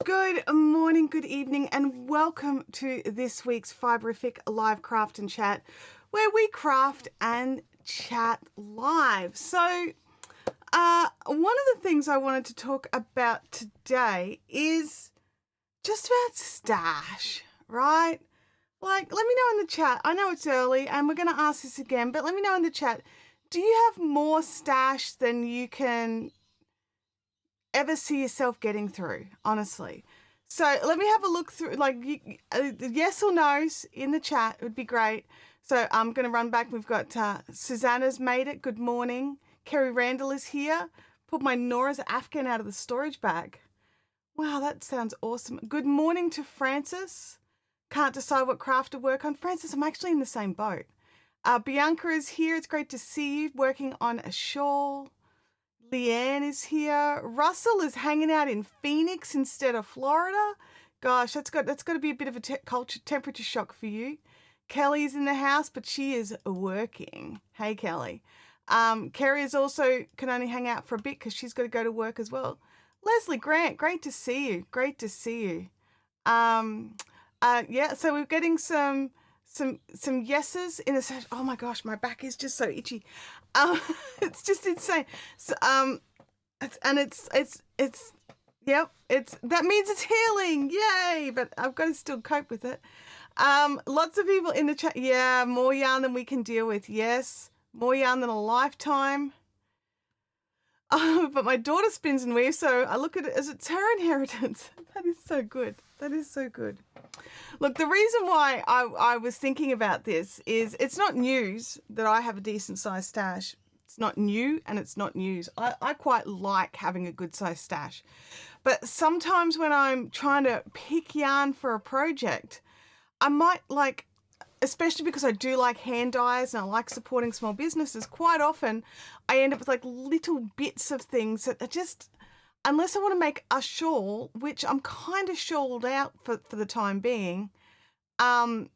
Good morning, good evening, and welcome to this week's Fiberific Live Craft and Chat, where we craft and chat live. So, one of the things I wanted to talk about today is just about stash, right? Like, let me know in the chat. I know it's early, and we're going to ask this again, but let me know in the chat. Do you have more stash than you can ever see yourself getting through, honestly? So let me have a look through, like, yes or no's in the chat. It would be great. So I'm going to run back. We've got Susanna's made it. Good morning. Kerry Randall is here. Put my Nora's Afghan out of the storage bag. Wow, that sounds awesome. Good morning to Francis. Can't decide what craft to work on. Francis, I'm actually in the same boat. Bianca is here. It's great to see you working on a shawl. Leanne is here. Russell is hanging out in Phoenix instead of Florida. Gosh, that's got to be a bit of a temperature shock for you. Kelly's in the house, but she is working. Hey, Kelly. Kerry is also can only hang out for a bit because she's got to go to work as well. Leslie Grant, great to see you. Great to see you. Yeah, so we're getting some yeses in a session. Oh my gosh, my back is just so itchy. It's just insane. So, yep, that means it's healing. Yay! But I've got to still cope with it. Lots of people in the chat. Yeah, more yarn than we can deal with. Yes, more yarn than a lifetime. But my daughter spins and weaves, so I look at it as it's her inheritance. That is so good. That is so good. Look, the reason why I was thinking about this is it's not news that I have a decent sized stash. It's not new and it's not news. I quite like having a good sized stash. But sometimes when I'm trying to pick yarn for a project, I might like, especially because I do like hand dyes and I like supporting small businesses, quite often I end up with like little bits of things that are just, unless I want to make a shawl, which I'm kind of shawled out for the time being, I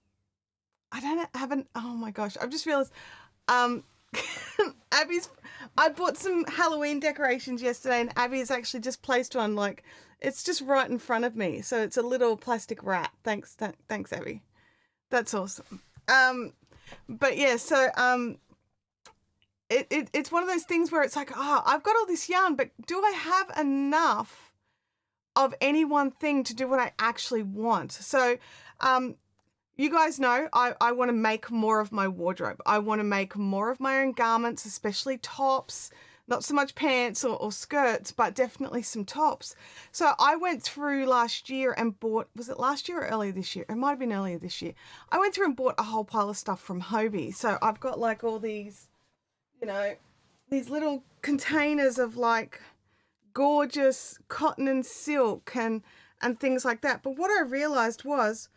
haven't, oh my gosh, I've just realized, I bought some Halloween decorations yesterday and Abby has actually just placed one, like, it's just right in front of me. So it's a little plastic rat. Thanks, Abby. That's awesome. But yeah, so, it's one of those things where it's like, I've got all this yarn, but do I have enough of any one thing to do what I actually want? So, you guys know I want to make more of my wardrobe. I want to make more of my own garments, especially tops, not so much pants or skirts, but definitely some tops. So I went through last year and bought, was it last year or earlier this year? It might have been earlier this year. I went through and bought a whole pile of stuff from Hobbii. So I've got like all these, you know, these little containers of like gorgeous cotton and silk and things like that. But what I realized was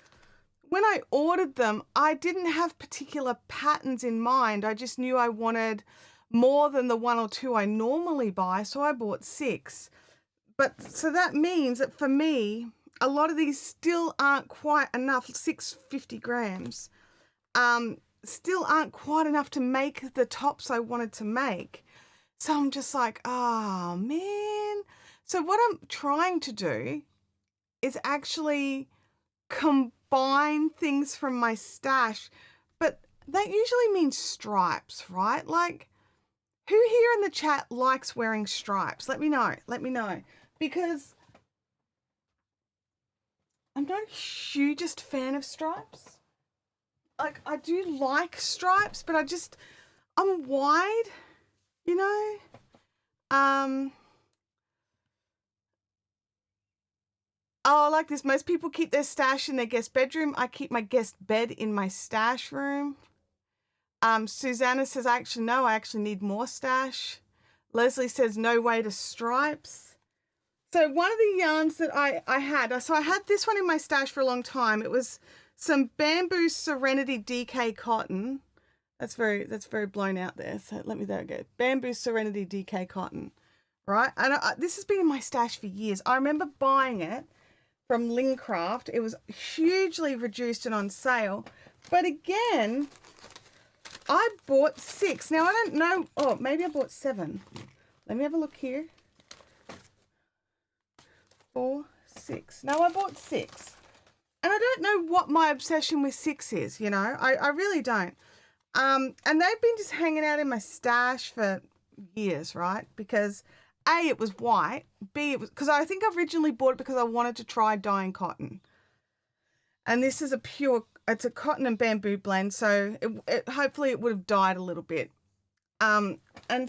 when I ordered them, I didn't have particular patterns in mind. I just knew I wanted more than the 1 or 2 I normally buy, so I bought 6. But so that means that for me, a lot of these still aren't quite enough, 650 grams, still aren't quite enough to make the tops I wanted to make. So I'm just like, oh man. So what I'm trying to do is actually combine things from my stash, but that usually means stripes, right? Like, who here in the chat likes wearing stripes? Let me know, because I'm not a hugest fan of stripes. Like, I do like stripes, but I'm wide, you know? Oh, I like this. Most people keep their stash in their guest bedroom. I keep my guest bed in my stash room. Susanna says, I actually need more stash. Leslie says, no way to stripes. So one of the yarns that I had this one in my stash for a long time. It was some Bamboo Serenity DK cotton. That's very blown out there. So there we go. Bamboo Serenity DK cotton, right? And this has been in my stash for years. I remember buying it from Lincraft. It was hugely reduced and on sale. But again, I bought 6. Now, I don't know. Oh, maybe I bought 7. Let me have a look here. 4, 6. No, I bought 6. And I don't know what my obsession with 6 is, you know. I really don't. And they've been just hanging out in my stash for years, right? Because A, it was white. B, it was because I think I originally bought it because I wanted to try dyeing cotton. And this is it's a cotton and bamboo blend, so hopefully it would have dyed a little bit. And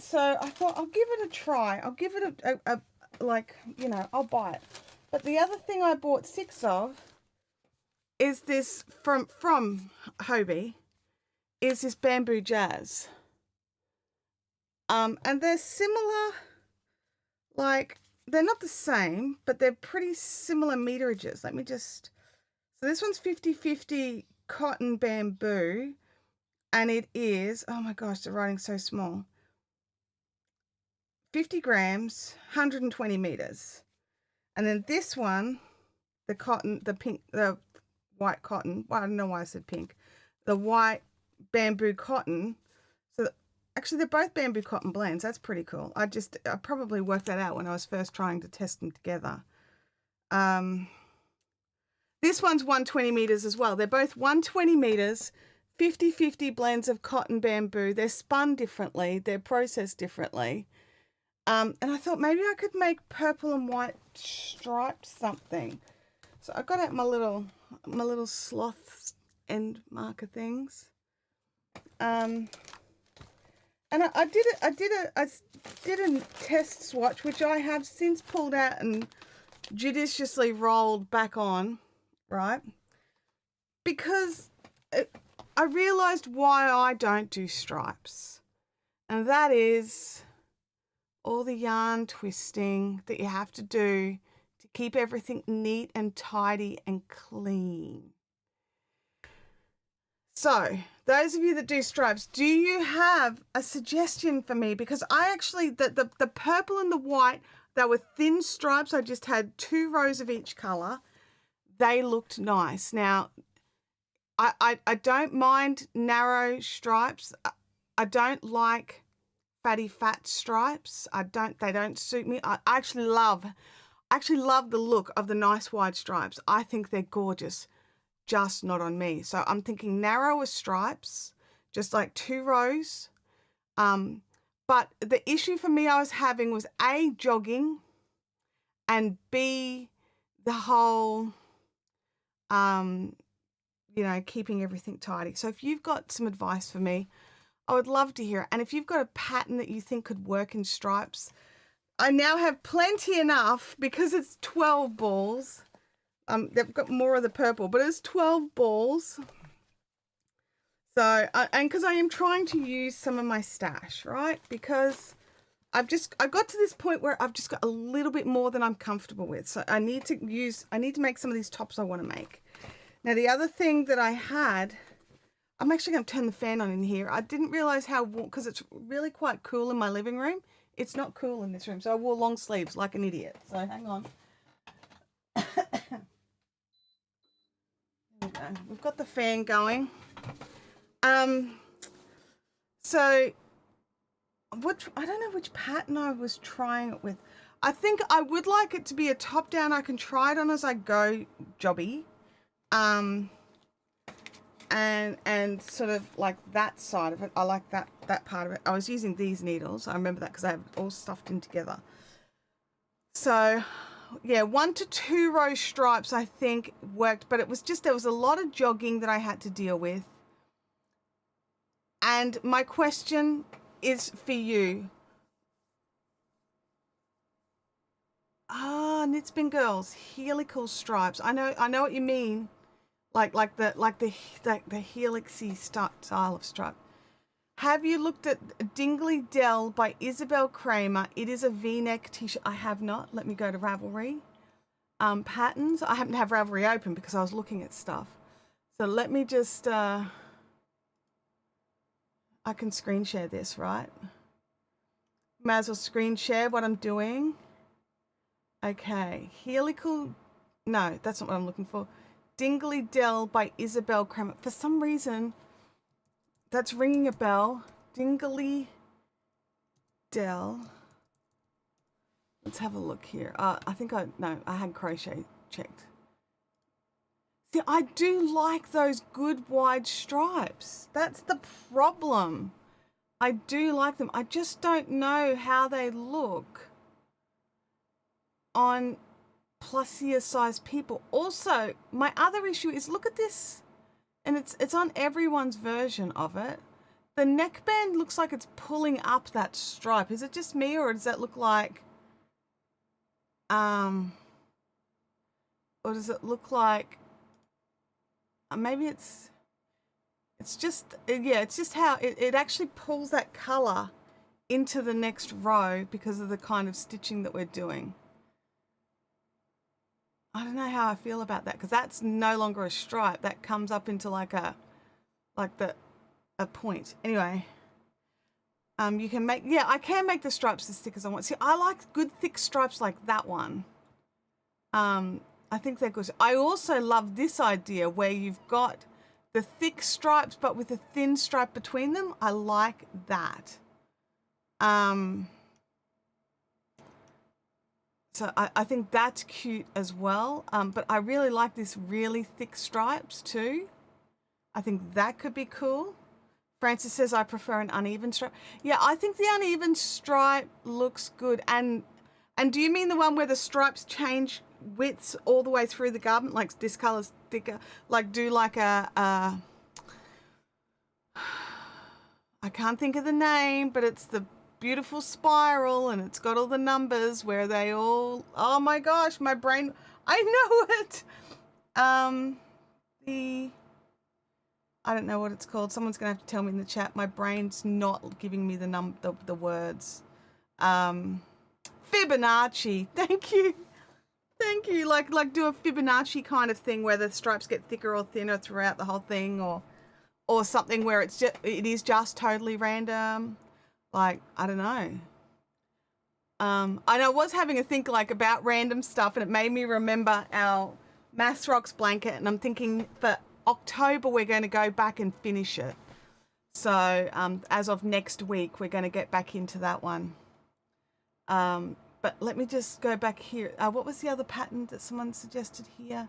so I thought I'll give it a try. I'll give it a like, you know, I'll buy it. But the other thing I bought 6 of is this from Hobie, is this Bamboo Jazz. And they're similar, like, they're not the same, but they're pretty similar meterages. Let me just, so this one's 50-50 cotton bamboo, and it is, oh my gosh, the writing's so small, 50 grams, 120 meters. And then this one, the cotton, the pink, the white cotton, well, I don't know why I said pink, the white bamboo cotton. So actually they're both bamboo cotton blends. That's pretty cool. I probably worked that out when I was first trying to test them together. This one's 120 meters as well. They're both 120 meters, 50-50 blends of cotton bamboo. They're spun differently. They're processed differently. And I thought maybe I could make purple and white striped something. So I got out my little sloth end marker things. And I did a test swatch, which I have since pulled out and judiciously rolled back on, right? Because I realized why I don't do stripes. And that is all the yarn twisting that you have to do to keep everything neat and tidy and clean. So those of you that do stripes, do you have a suggestion for me? Because I actually, the purple and the white, they were thin stripes. I just had 2 rows of each color. They looked nice. Now, I don't mind narrow stripes. I don't like fatty fat stripes. They don't suit me. I actually love the look of the nice wide stripes. I think they're gorgeous, just not on me. So I'm thinking narrower stripes, just like 2 rows. But the issue for me I was having was A, jogging, and B, the whole, you know, keeping everything tidy. So if you've got some advice for me, I would love to hear it. And if you've got a pattern that you think could work in stripes, I now have plenty enough because it's 12 balls. They've got more of the purple, but it's 12 balls. So, and because I am trying to use some of my stash, right? Because I got to this point where I've just got a little bit more than I'm comfortable with. So I need to make some of these tops I want to make. Now, the other thing that I had, I'm actually going to turn the fan on in here. I didn't realize how warm, because it's really quite cool in my living room. It's not cool in this room, so I wore long sleeves like an idiot. So hang on. There we go. We've got the fan going. So I don't know which pattern I was trying it with. I think I would like it to be a top down. I can try it on as I go jobby. And sort of like that side of it. I like that part of it. I was using these needles. I remember that because I have it all stuffed in together. So yeah, 1 to 2 row stripes I think worked, but it was just, there was a lot of jogging that I had to deal with. And my question is for you. Knitspin Girls, helical stripes. I know what you mean. Like the helixy style of stripe. Have you looked at Dingley Dell by Isabel Kramer? It is a V-neck t-shirt. I have not. Let me go to Ravelry. Patterns. I happen to have Ravelry open because I was looking at stuff. So let me just, I can screen share this, right? Might as well screen share what I'm doing. Okay, helical, no, that's not what I'm looking for. Dingley Dell by Isabel Kramer. For some reason, that's ringing a bell. Dingley Dell. Let's have a look here. I think I had crochet checked. See, I do like those good wide stripes. That's the problem. I do like them. I just don't know how they look on plusier size people. Also, my other issue is, look at this, and it's on everyone's version of it. The neckband looks like it's pulling up that stripe. Is it just me, or does that look like or does it look like maybe it's just, yeah, it's just how it actually pulls that color into the next row because of the kind of stitching that we're doing. I don't know how I feel about that, because that's no longer a stripe. That comes up into like a point. Anyway, you can make, yeah, I can make the stripes as thick as I want. See, I like good thick stripes like that one. I think they're good. I also love this idea where you've got the thick stripes but with a thin stripe between them. I like that. So I think that's cute as well. But I really like this really thick stripes too. I think that could be cool. Francis says, I prefer an uneven stripe. Yeah, I think the uneven stripe looks good. And do you mean the one where the stripes change widths all the way through the garment? Like this color's thicker, like do like I can't think of the name, but it's the beautiful spiral and it's got all the numbers where they all, oh my gosh, my brain, I know it. I don't know what it's called. Someone's gonna have to tell me in the chat. My brain's not giving me the words. Fibonacci. Thank you. Thank you. Like do a Fibonacci kind of thing where the stripes get thicker or thinner throughout the whole thing, or something where it is just totally random. Like, I don't know. And I was having a think like about random stuff, and it made me remember our Maths Rocks blanket, and I'm thinking for October we're going to go back and finish it. So as of next week we're going to get back into that one. But let me just go back here. What was the other pattern that someone suggested here?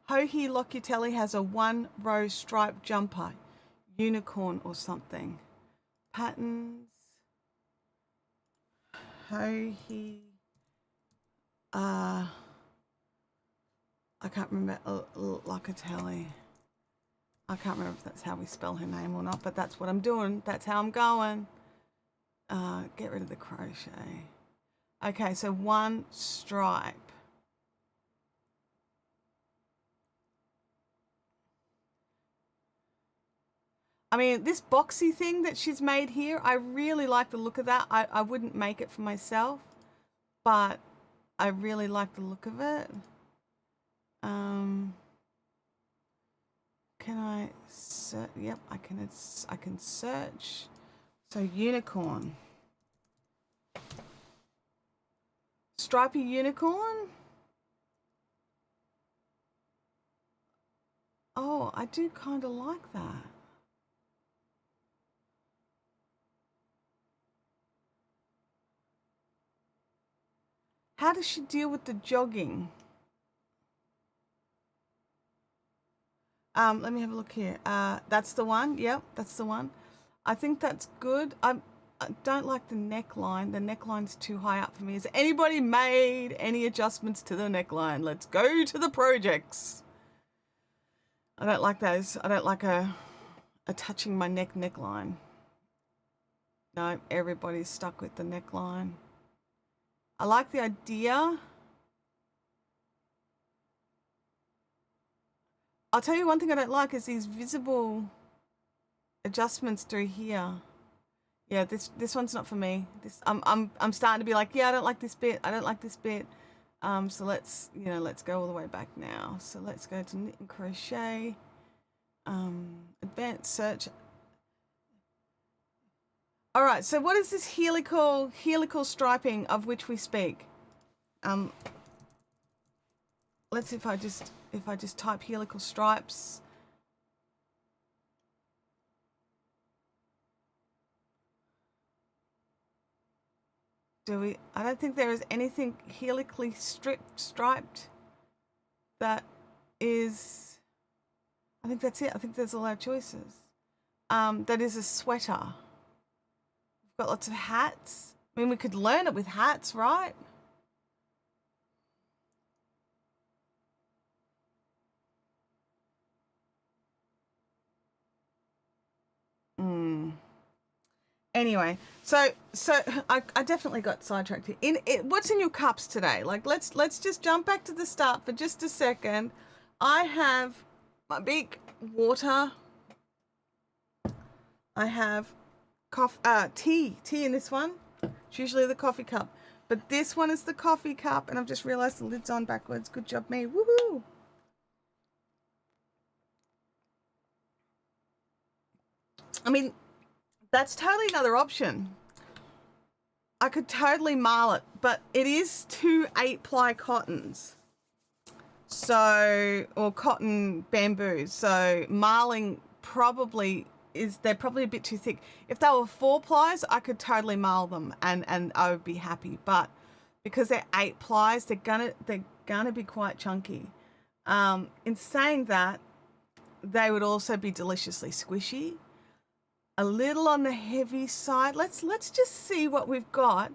Johi Locatelli has a 1 row stripe jumper, unicorn or something. Patterns. Johi. I can't remember. Locatelli. I can't remember if that's how we spell her name or not, but that's what I'm doing. That's how I'm going. Get rid of the crochet. Okay, so 1 stripe. I mean, this boxy thing that she's made here, I really like the look of that. I wouldn't make it for myself, but I really like the look of it. Can I search? Yep, I can search. So unicorn. Stripy unicorn? Oh, I do kind of like that. How does she deal with the jogging? Let me have a look here. That's the one. Yep, that's the one. I think that's good. I don't like the neckline. The neckline's too high up for me. Has anybody made any adjustments to the neckline? Let's go to the projects. I don't like those. I don't like a touching my neckline. No, everybody's stuck with the neckline. I like the idea. I'll tell you one thing I don't like is these visible adjustments through here. Yeah, this one's not for me. I'm starting to be like, yeah, I don't like this bit. I don't like this bit. So let's go all the way back now. So let's go to knit and crochet. Advanced search. All right, so what is this helical striping of which we speak? Let's see if I just type helical stripes. I don't think there is anything helically striped that is, I think that's it. I think there's all our choices. That is a sweater. We've got lots of hats. I mean, we could learn it with hats, right? Anyway, so I definitely got sidetracked here. What's in your cups today? Like let's just jump back to the start for just a second. I have my big water. I have tea in this one. It's usually the coffee cup, but this one is the coffee cup, and I've just realized the lid's on backwards. Good job, me. Woohoo! I mean, that's totally another option. I could totally marl it, but it is 2 8-ply cottons. So, or cotton bamboos. So marling they're probably a bit too thick. If they were 4-plies, I could totally marl them and I would be happy. But because they're 8-plies, they're gonna be quite chunky. In saying that, they would also be deliciously squishy. A little on the heavy side. Let's just see what we've got.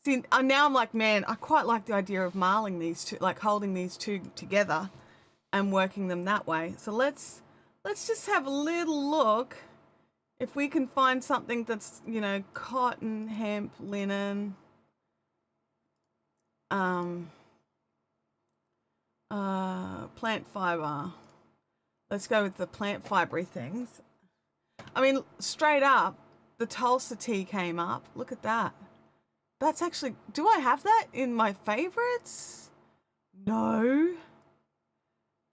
See, now I'm like, man, I quite like the idea of marling these two, like holding these two together and working them that way. So let's just have a little look if we can find something that's, you know, cotton, hemp, linen, plant fiber. Let's go with the plant fibery things. I mean, straight up, the Tulsa tea came up. Look at that. That's actually, do I have that in my favorites? No.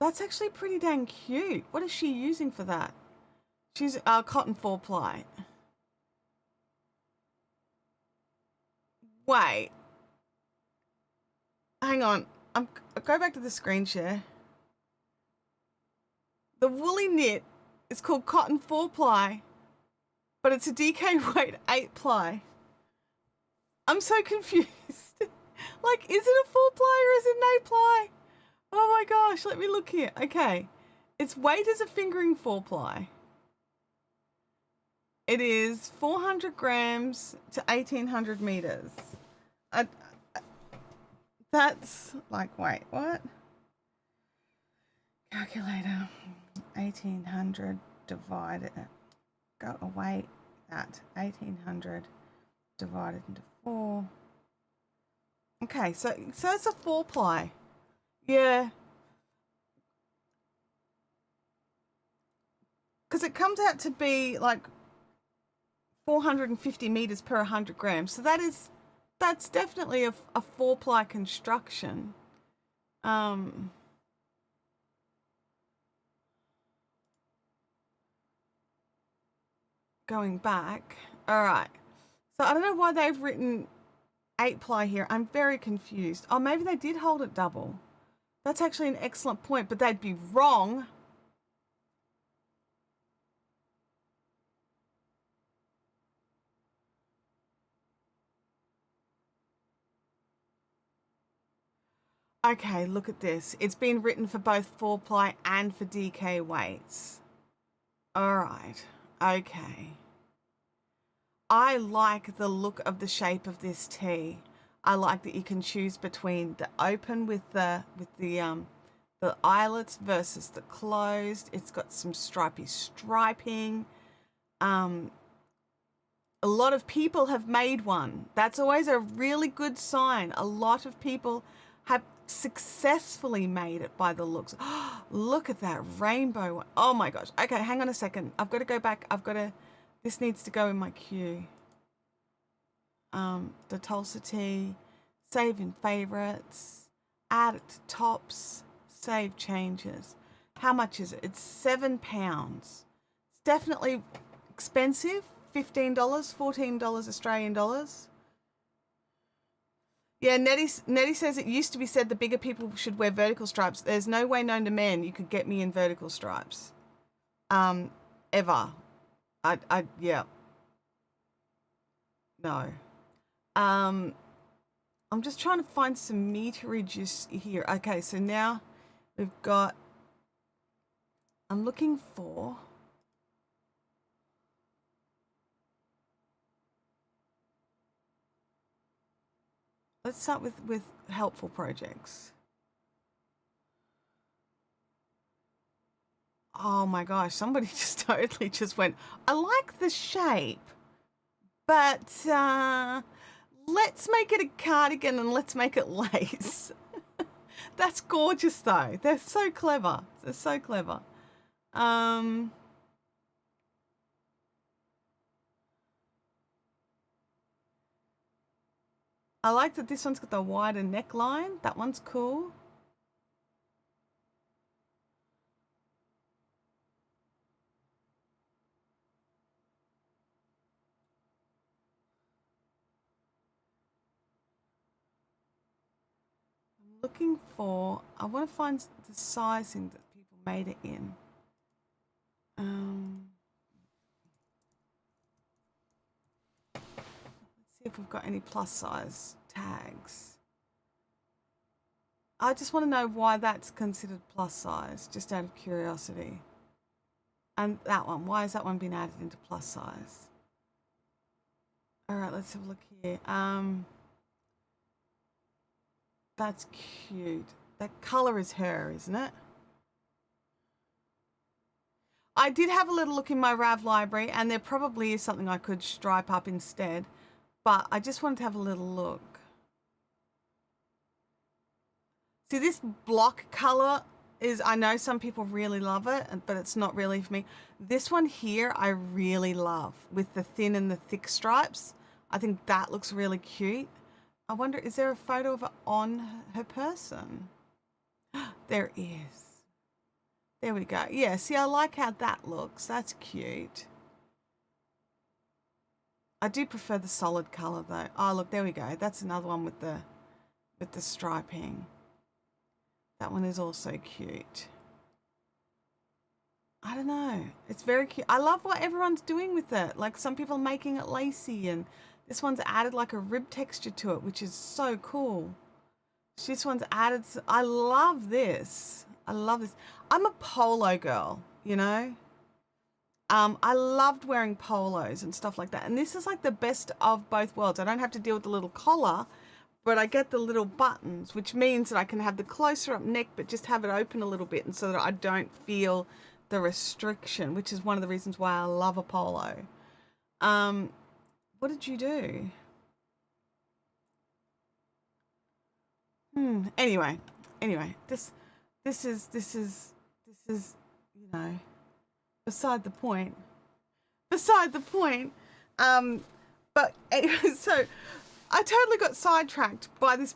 That's actually pretty dang cute. What is she using for that? She's cotton 4-ply. Wait. Hang on. I'll go back to the screen share. The woolly knit is called cotton 4-ply, but it's a DK weight 8-ply. I'm so confused. Like, is it a 4-ply or is it an 8-ply? Oh my gosh, let me look here. Okay. Its weight is a fingering 4-ply. It is 400 grams to 1800 meters. That's like, wait, what? Calculator. 1800 divided. Go away. That 1800 divided into 4. Okay, so it's a 4-ply. Yeah. Because it comes out to be like 450 meters per 100 grams. So that's definitely a 4-ply construction. Going back. All right. So I don't know why they've written 8-ply here. I'm very confused. Oh, maybe they did hold it double. That's actually an excellent point, but they'd be wrong. Okay, look at this. It's been written for both 4-ply and for DK weights. All right. Okay. I like the look of the shape of this tee. I like that you can choose between the open with the eyelets versus the closed. It's got some stripy striping. A lot of people have made one. That's always a really good sign. A lot of people have successfully made it by the looks. Look at that rainbow one. Oh my gosh. Okay, hang on a second. I've got to go back. This needs to go in my queue. The Tulsa tea, save in favorites, add it to tops, save changes. How much is it? It's £7. It's definitely expensive. $15, $14 Australian dollars. Yeah, Nettie says it used to be said the bigger people should wear vertical stripes. There's no way known to man you could get me in vertical stripes. Ever. Yeah. No. I'm just trying to find some meterage here. Okay, so now We've got, I'm looking for, let's start with helpful projects. Oh my gosh, somebody just totally just went, I like the shape, but let's make it a cardigan and let's make it lace. That's gorgeous though. They're so clever. They're so clever. I like that this one's got the wider neckline. That one's cool. I'm looking for, I want to find the sizing that people made it in. Let's see if we've got any plus size tags. I just want to know why that's considered plus size, just out of curiosity. And that one, why has that one been added into plus size? All right, let's have a look here. That's cute. That color is her, isn't it? I did have a little look in my Rav library, and there probably is something I could stripe up instead, but I just wanted to have a little look. See, this block color is, I know some people really love it, but it's not really for me. This one here, I really love with the thin and the thick stripes. I think that looks really cute. I wonder, is there a photo of it on her person? There is. There we go. Yeah, see, I like how that looks. That's cute. I do prefer the solid color though. Oh, look, there we go. That's another one with the striping. That one is also cute. I don't know. It's very cute. I love what everyone's doing with it. Like some people are making it lacy, and this one's added like a rib texture to it, which is so cool. This one's added, I love this. I love this. I'm a polo girl, you know? I loved wearing polos and stuff like that. And this is like the best of both worlds. I don't have to deal with the little collar, but I get the little buttons, which means that I can have the closer up neck, but just have it open a little bit, and so that I don't feel the restriction, which is one of the reasons why I love a polo. What did you do? Anyway, this is, you know, beside the point. But anyway, so I totally got sidetracked by this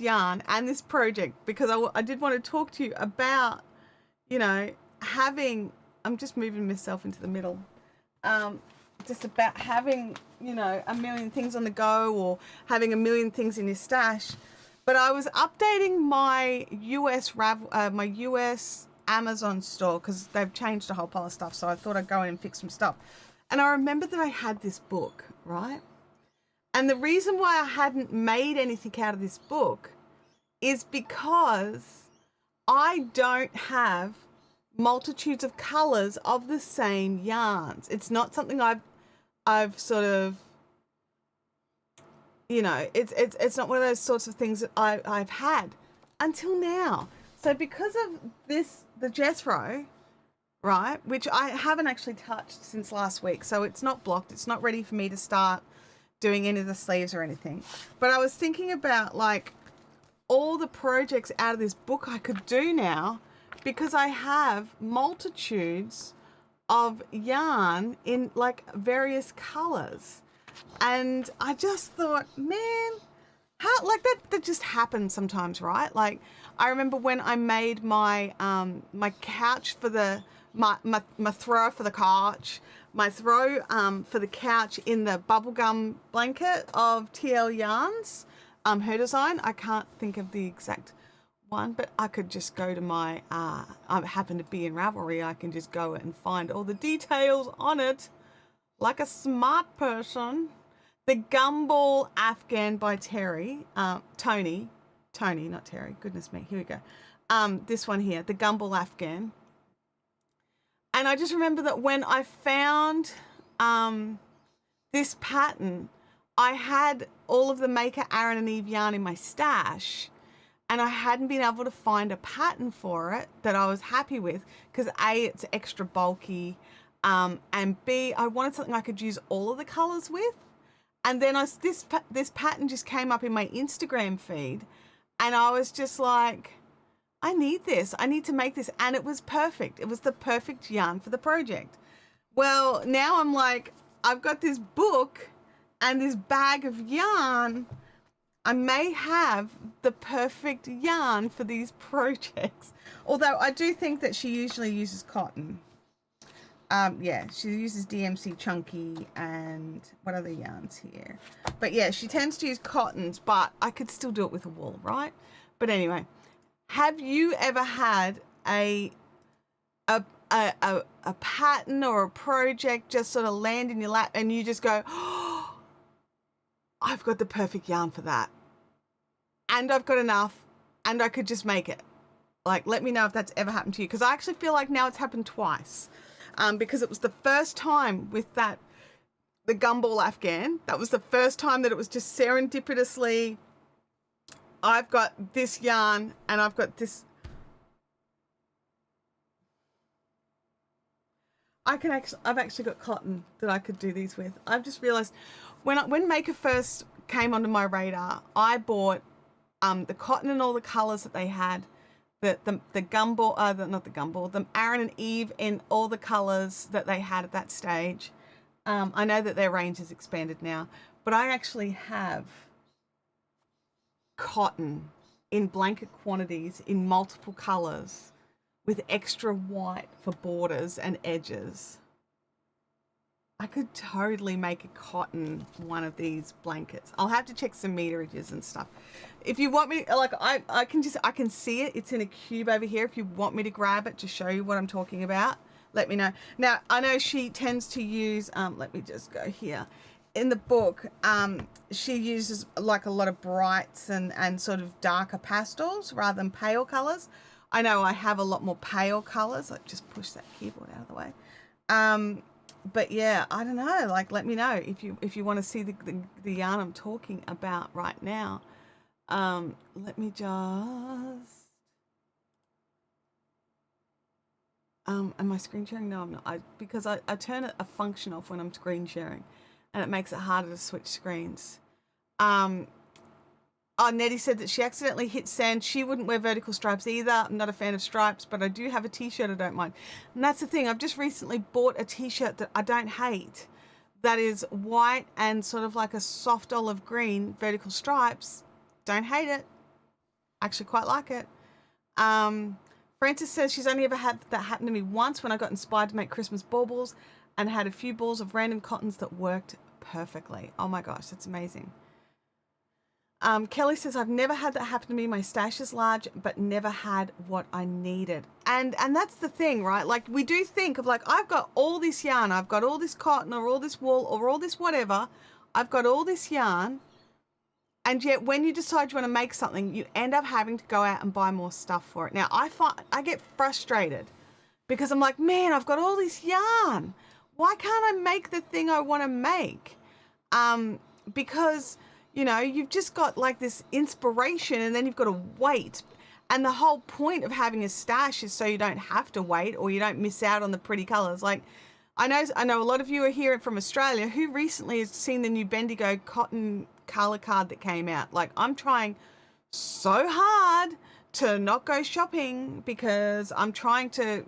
yarn and this project, because I did want to talk to you about, you know, having, I'm just moving myself into the middle, just about having, you know, a million things on the go, or having a million things in your stash. But I was updating my US Amazon store, because they've changed a whole pile of stuff. So I thought I'd go in and fix some stuff. And I remembered that I had this book, right? And the reason why I hadn't made anything out of this book is because I don't have multitudes of colors of the same yarns. It's not something I've sort of, you know, it's not one of those sorts of things that I've had until now. So because of this, the Jethro, right, which I haven't actually touched since last week, so it's not blocked, it's not ready for me to start doing any of the sleeves or anything. But I was thinking about like all the projects out of this book I could do now, because I have multitudes of yarn in like various colors. And I just thought, man, how, like that just happens sometimes, right? Like I remember when I made my my couch for the my throw for the couch, my throw for the couch in the bubblegum blanket of TL Yarns, her design. I can't think of the exact one, but I could just go to my I happen to be in Ravelry, I can just go and find all the details on it like a smart person. The Gumball Afghan by Terry, Tony, not Terry, goodness me, here we go. this one here, the Gumball Afghan. And I just remember that when I found this pattern, I had all of the Maker Aaron and Eve yarn in my stash, and I hadn't been able to find a pattern for it that I was happy with because A, it's extra bulky, and B, I wanted something I could use all of the colors with. And then this pattern just came up in my Instagram feed, and I was just like, I need this. I need to make this. And it was perfect. It was the perfect yarn for the project. Well, now I'm like, I've got this book and this bag of yarn. I may have the perfect yarn for these projects. Although I do think that she usually uses cotton. Yeah, she uses DMC Chunky and what other yarns here? But yeah, she tends to use cottons, but I could still do it with a wool, right? But anyway, have you ever had a pattern or a project just sort of land in your lap and you just go, oh, I've got the perfect yarn for that. And I've got enough and I could just make it. Like, let me know if that's ever happened to you. Because I actually feel like now it's happened twice. Because it was the first time with the Gumball Afghan. That was the first time that it was just serendipitously, I've got this yarn and I've got this. I've actually got cotton that I could do these with. I've just realized when Maker first came onto my radar, I bought the cotton and all the colors that they had. The Gumball, not the Gumball, the Aaron and Eve in all the colors that they had at that stage. I know that their range has expanded now, but I actually have cotton in blanket quantities in multiple colors with extra white for borders and edges. I could totally make a cotton one of these blankets. I'll have to check some meterages and stuff. If you want me, like I can see it. It's in a cube over here. If you want me to grab it to show you what I'm talking about, let me know. Now, I know she tends to use, let me just go here. In the book, she uses like a lot of brights and sort of darker pastels rather than pale colors. I know I have a lot more pale colors. Like, just push that keyboard out of the way. But yeah, I don't know, like, let me know if you want to see the yarn I'm talking about right now. Let me just, am I screen sharing? No, I'm not. Because I turn a function off when I'm screen sharing and it makes it harder to switch screens. Oh, Nettie said that she accidentally hit send. She wouldn't wear vertical stripes either. I'm not a fan of stripes, but I do have a t-shirt I don't mind. And that's the thing. I've just recently bought a t-shirt that I don't hate. That is white and sort of like a soft olive green vertical stripes. Don't hate it. Actually quite like it. Frances says she's only ever had that happen to me once when I got inspired to make Christmas baubles and had a few balls of random cottons that worked perfectly. Oh my gosh, that's amazing. Kelly says, I've never had that happen to me. My stash is large, but never had what I needed. And that's the thing, right? Like, we do think of like, I've got all this yarn, I've got all this cotton or all this wool or all this whatever. I've got all this yarn. And yet when you decide you want to make something, you end up having to go out and buy more stuff for it. Now, I get frustrated because I'm like, man, I've got all this yarn. Why can't I make the thing I want to make? Because, you know, you've just got like this inspiration and then you've got to wait. And the whole point of having a stash is so you don't have to wait or you don't miss out on the pretty colors. Like, I know a lot of you are here from Australia who recently has seen the new Bendigo cotton color card that came out. Like, I'm trying so hard to not go shopping because I'm trying to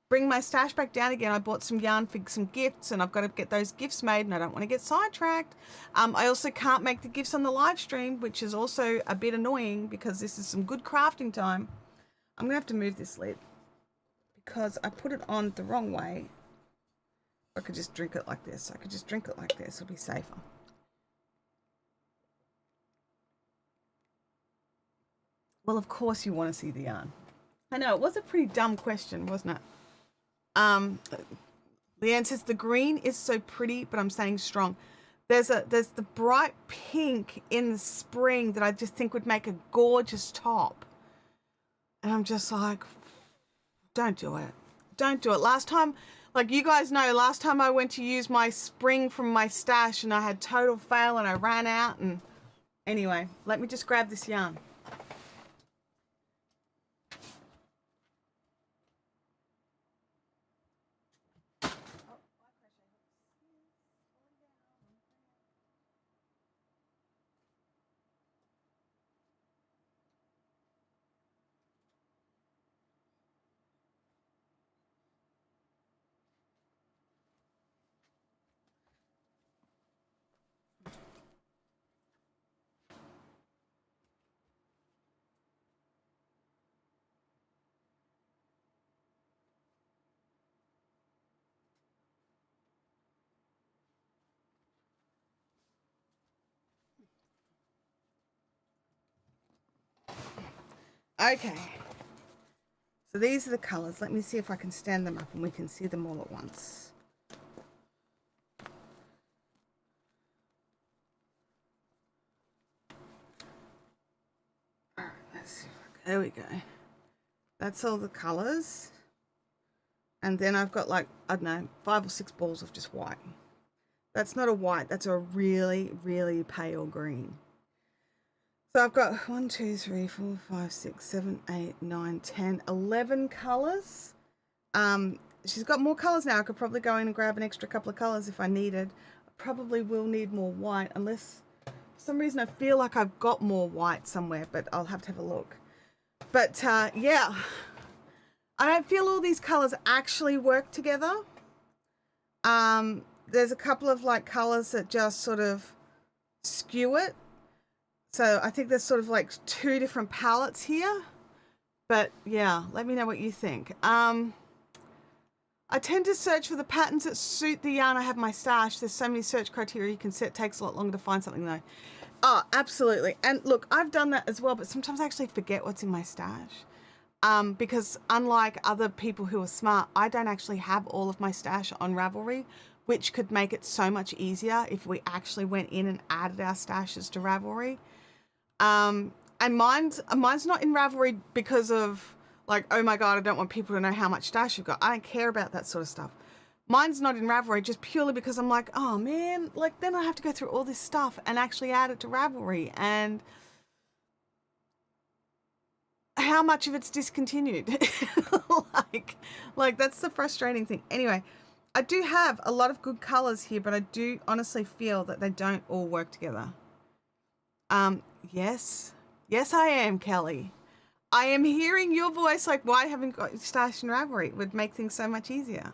bring my stash back down again. I bought some yarn for some gifts and I've got to get those gifts made and I don't want to get sidetracked. I also can't make the gifts on the live stream, which is also a bit annoying because this is some good crafting time. I'm gonna have to move this lid because I put it on the wrong way. I could just drink it like this. I could just drink it like this. It'll be safer. Well, of course you want to see the yarn. I know, it was a pretty dumb question, wasn't it? Leanne says the green is so pretty, but I'm saying strong. There's the bright pink in the spring that I just think would make a gorgeous top. And I'm just like, don't do it. Don't do it. Last time, like you guys know, last time I went to use my spring from my stash and I had total fail and I ran out. And anyway, let me just grab this yarn. Okay. So these are the colors. Let me see if I can stand them up and we can see them all at once. All right, let's see. There we go. That's all the colors. And then I've got like, I don't know, 5 or 6 balls of just white. That's not a white, that's a really, really pale green. So I've got 1, 2, 3, 4, 5, 6, 7, 8, 9, 10, 11 colors. She's got more colors now. I could probably go in and grab an extra couple of colors if I needed. I probably will need more white unless for some reason I feel like I've got more white somewhere, but I'll have to have a look. But yeah, I don't feel all these colors actually work together. There's a couple of like colors that just sort of skew it. So I think there's sort of like 2 different palettes here. But yeah, let me know what you think. I tend to search for the patterns that suit the yarn I have in my stash. There's so many search criteria you can set. It takes a lot longer to find something though. Oh, absolutely. And look, I've done that as well, but sometimes I actually forget what's in my stash. Because unlike other people who are smart, I don't actually have all of my stash on Ravelry, which could make it so much easier if we actually went in and added our stashes to Ravelry. And mine's not in Ravelry because of like, oh my God, I don't want people to know how much stash you've got. I don't care about that sort of stuff. Mine's not in Ravelry just purely because I'm like, oh man, like then I have to go through all this stuff and actually add it to Ravelry, and how much of it's discontinued. like that's the frustrating thing. Anyway, I do have a lot of good colors here, but I do honestly feel that they don't all work together. Yes, I am, Kelly. I am hearing your voice like, why haven't you got stash in Ravelry? It would make things so much easier.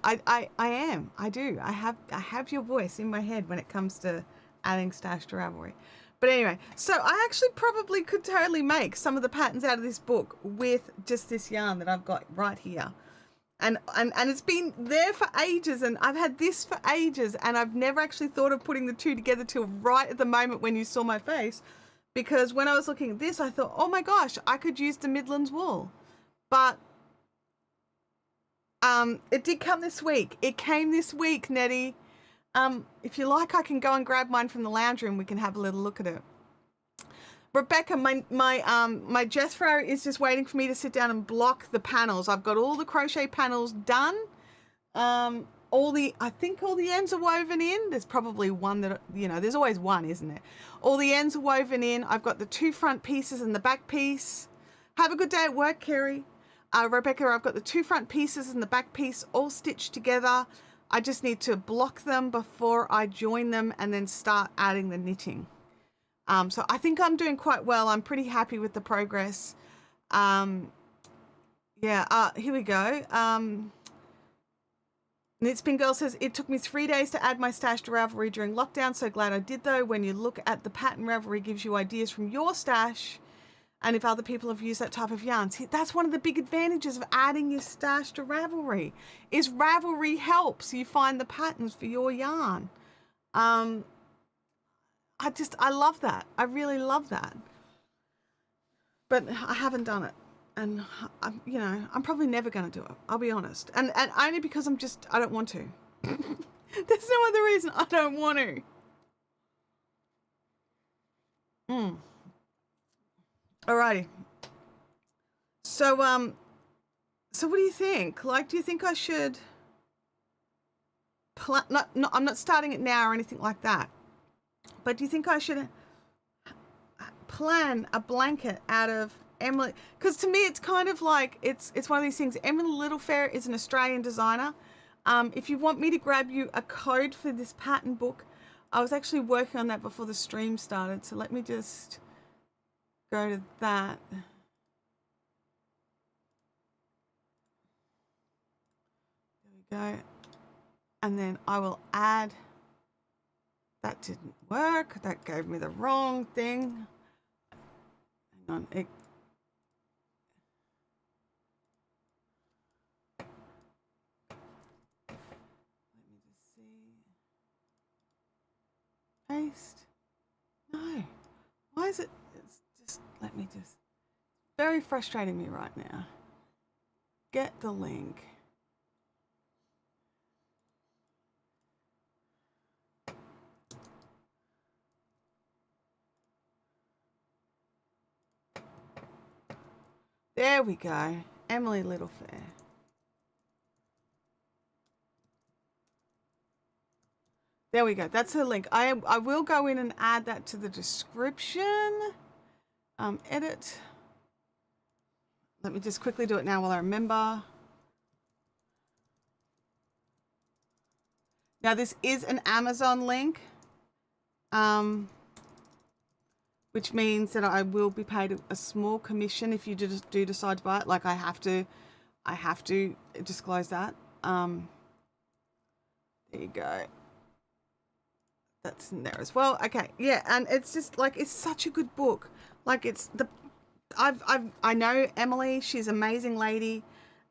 I am. I do. I have your voice in my head when it comes to adding stash to Ravelry. But anyway, so I actually probably could totally make some of the patterns out of this book with just this yarn that I've got right here. And it's been there for ages, and I've had this for ages, and I've never actually thought of putting the two together till right at the moment when you saw my face. Because when I was looking at this, I thought, oh my gosh, I could use the Midlands wool. But it did come this week. It came this week, Nettie. If you like, I can go and grab mine from the lounge room. We can have a little look at it. Rebecca, my Jethro is just waiting for me to sit down and block the panels. I've got all the crochet panels done. I think all the ends are woven in. There's probably one that, there's always one, isn't there? All the ends are woven in. I've got the 2 front pieces and the back piece. Have a good day at work, Kerry. Rebecca, I've got the 2 front pieces and the back piece all stitched together. I just need to block them before I join them and then start adding the knitting. So I think I'm doing quite well. I'm pretty happy with the progress. Here we go. Knitspin Girl says, it took me 3 days to add my stash to Ravelry during lockdown. So glad I did though. When you look at the pattern, Ravelry gives you ideas from your stash. And if other people have used that type of yarn, see, that's one of the big advantages of adding your stash to Ravelry, is Ravelry helps you find the patterns for your yarn. I love that. I really love that. But I haven't done it. And I'm probably never going to do it. I'll be honest. And only because I don't want to. There's no other reason I don't want to. Alrighty. So what do you think? Like, do you think I should I'm not starting it now or anything like that, but do you think I should plan a blanket out of Emily? Because to me, it's kind of like, it's one of these things. Emily Littlefair is an Australian designer. If you want me to grab you a code for this pattern book, I was actually working on that before the stream started. So let me just go to that. There we go. And then I will add, that didn't work. That gave me the wrong thing. Hang on. Let me just see. Paste. No. Why is it? It's just, let me just, very frustrating me right now. Get the link. There we go. Emily Littlefair. There we go. That's her link. I will go in and add that to the description. Edit. Let me just quickly do it now while I remember. Now this is an Amazon link, which means that I will be paid a small commission if you do decide to buy it. Like I have to disclose that. There you go. That's in there as well. Okay, yeah, and it's just like, it's such a good book. Like I know Emily, she's an amazing lady,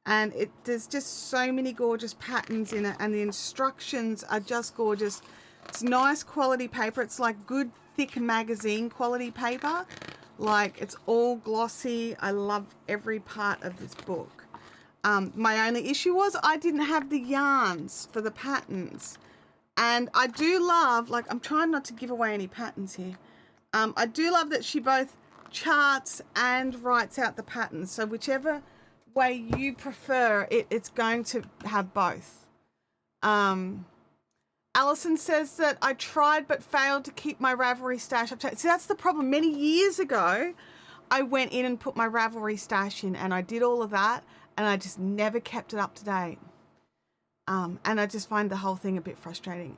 and there's just so many gorgeous patterns in it, and the instructions are just gorgeous. It's nice quality paper. It's like good thick magazine quality paper. Like, it's all glossy. I love every part of this book. My only issue was I didn't have the yarns for the patterns. And I do love, like, I'm trying not to give away any patterns here. I do love that she both charts and writes out the patterns. So whichever way you prefer, it's going to have both. Alison says that I tried but failed to keep my Ravelry stash up to date. See, that's the problem. Many years ago, I went in and put my Ravelry stash in, and I did all of that, and I just never kept it up to date. And I just find the whole thing a bit frustrating.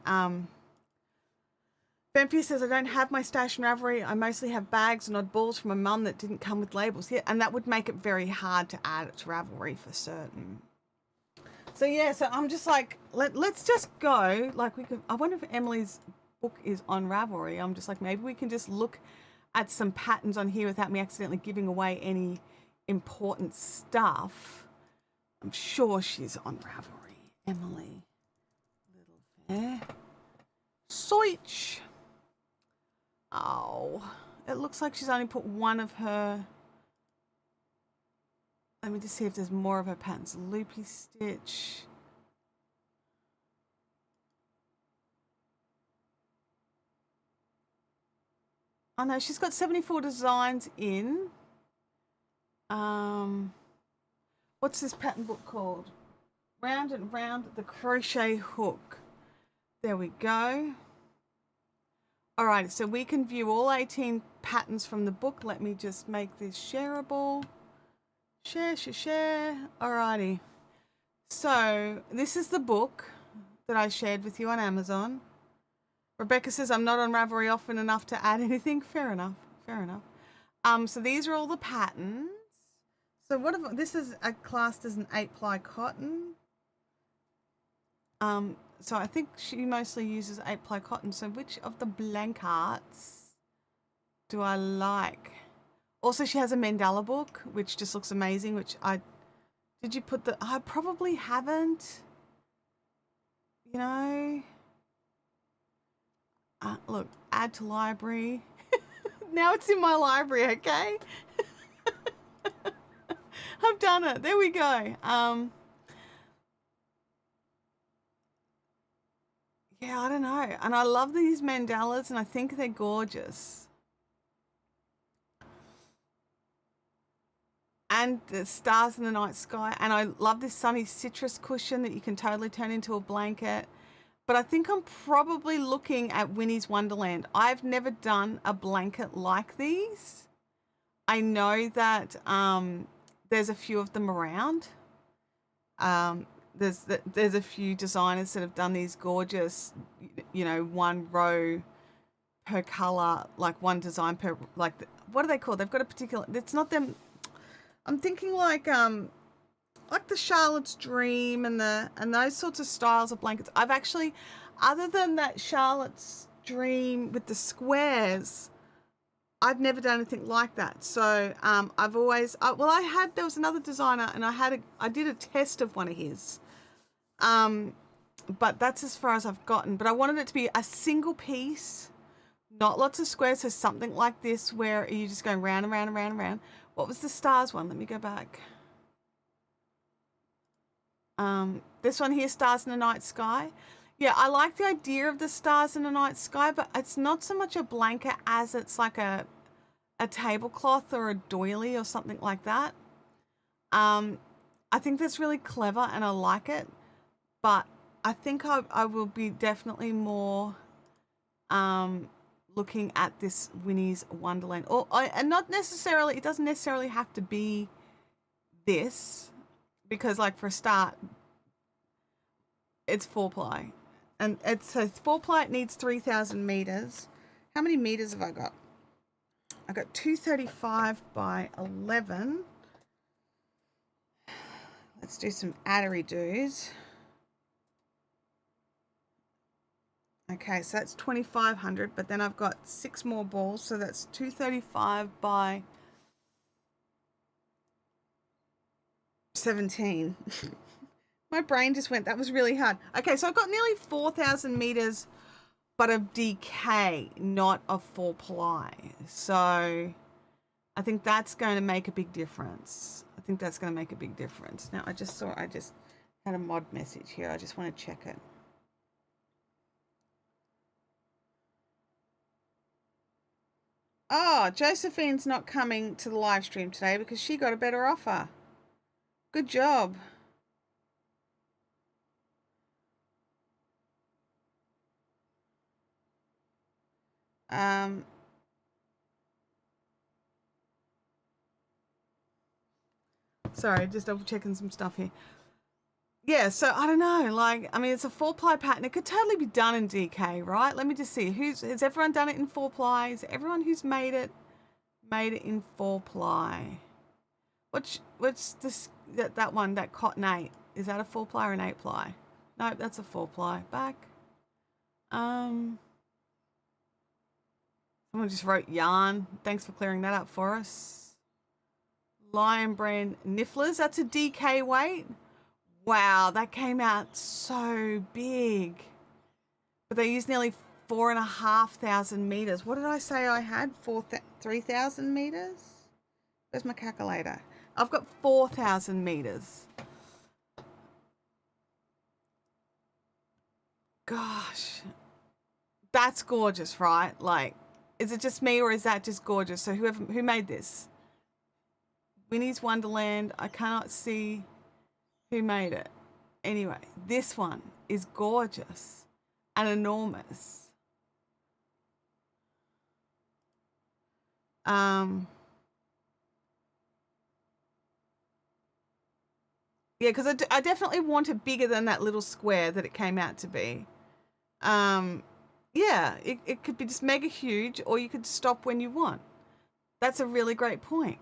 Vampire says, I don't have my stash in Ravelry. I mostly have bags and oddballs from my mum that didn't come with labels. Yeah, and that would make it very hard to add it to Ravelry for certain. So yeah, so I'm just like, let's just go. Like, we could, I wonder if Emily's book is on Ravelry. I'm just like, maybe we can just look at some patterns on here without me accidentally giving away any important stuff. I'm sure she's on Ravelry. Emily Littlefair. Soich. Oh, it looks like she's only put one of her. Let me just see if there's more of her patterns. Loopy stitch. Oh no, she's got 74 designs in. What's this pattern book called? Round and Round the Crochet Hook. There we go. All right, so we can view all 18 patterns from the book. Let me just make this shareable. Share. Alrighty. So this is the book that I shared with you on Amazon. Rebecca says, I'm not on Ravelry often enough to add anything. Fair enough. So these are all the patterns. So what if this is classed as an 8-ply cotton? So I think she mostly uses 8-ply cotton. So which of the blank arts do I like? Also, she has a mandala book, which just looks amazing, which did you put I probably haven't, you know. Look, add to library. Now it's in my library, okay? I've done it. There we go. Yeah, I don't know. And I love these mandalas, and I think they're gorgeous. and the stars in the night sky. And I love this sunny citrus cushion that you can totally turn into a blanket. But I think I'm probably looking at Winnie's Wonderland. I've never done a blanket like these. I know that there's a few of them around. There's a few designers that have done these gorgeous, one row per color, like one design per, like, what are they called? They've got a particular, it's not them. I'm thinking like the Charlotte's Dream and those sorts of styles of blankets. I've actually, other than that Charlotte's Dream with the squares, I've never done anything like that. So I've always, there was another designer and I did a test of one of his. But that's as far as I've gotten. But I wanted it to be a single piece, not lots of squares. So something like this where you're just going round and round and round and round. What was the stars one? Let me go back. This one here, Stars in the Night Sky. Yeah, I like the idea of the stars in the night sky, but it's not so much a blanket as it's like a tablecloth or a doily or something like that. I think that's really clever and I like it, but I think I will be definitely more looking at this Winnie's Wonderland. And not necessarily, it doesn't necessarily have to be this, because like for a start, it's 4-ply. And so 4-ply, it needs 3,000 meters. How many meters have I got? I got 235 by 11. Let's do some addery do's. Okay, so that's 2,500, but then I've got 6 more balls, so that's 235 by 17. My brain just went, that was really hard. Okay, so I've got nearly 4,000 meters, but of DK, not of 4-ply. So I think that's going to make a big difference. Now, I just had a mod message here. I just want to check it. Oh, Josephine's not coming to the live stream today because she got a better offer. Good job. Sorry, just double checking some stuff here. Yeah, so I don't know, like, I mean, it's a 4-ply pattern. It could totally be done in DK, right? Let me just see. Has everyone done it in 4-ply? Is everyone who's made it in 4-ply? What's this, that one, that Cotton 8? Is that a 4-ply or an 8-ply? Nope, that's a 4-ply. Back. Someone just wrote yarn. Thanks for clearing that up for us. Lion Brand Nifflers, that's a DK weight. Wow, that came out so big. But they used nearly 4,500 meters. What did I say I had? 3,000 meters? Where's my calculator? I've got 4,000 meters. Gosh, that's gorgeous, right? Like, is it just me or is that just gorgeous? So who made this? Winnie's Wonderland. I cannot see who made it. Anyway, this one is gorgeous and enormous. Yeah, because I definitely want it bigger than that little square that it came out to be. Yeah, it could be just mega huge, or you could stop when you want. That's a really great point.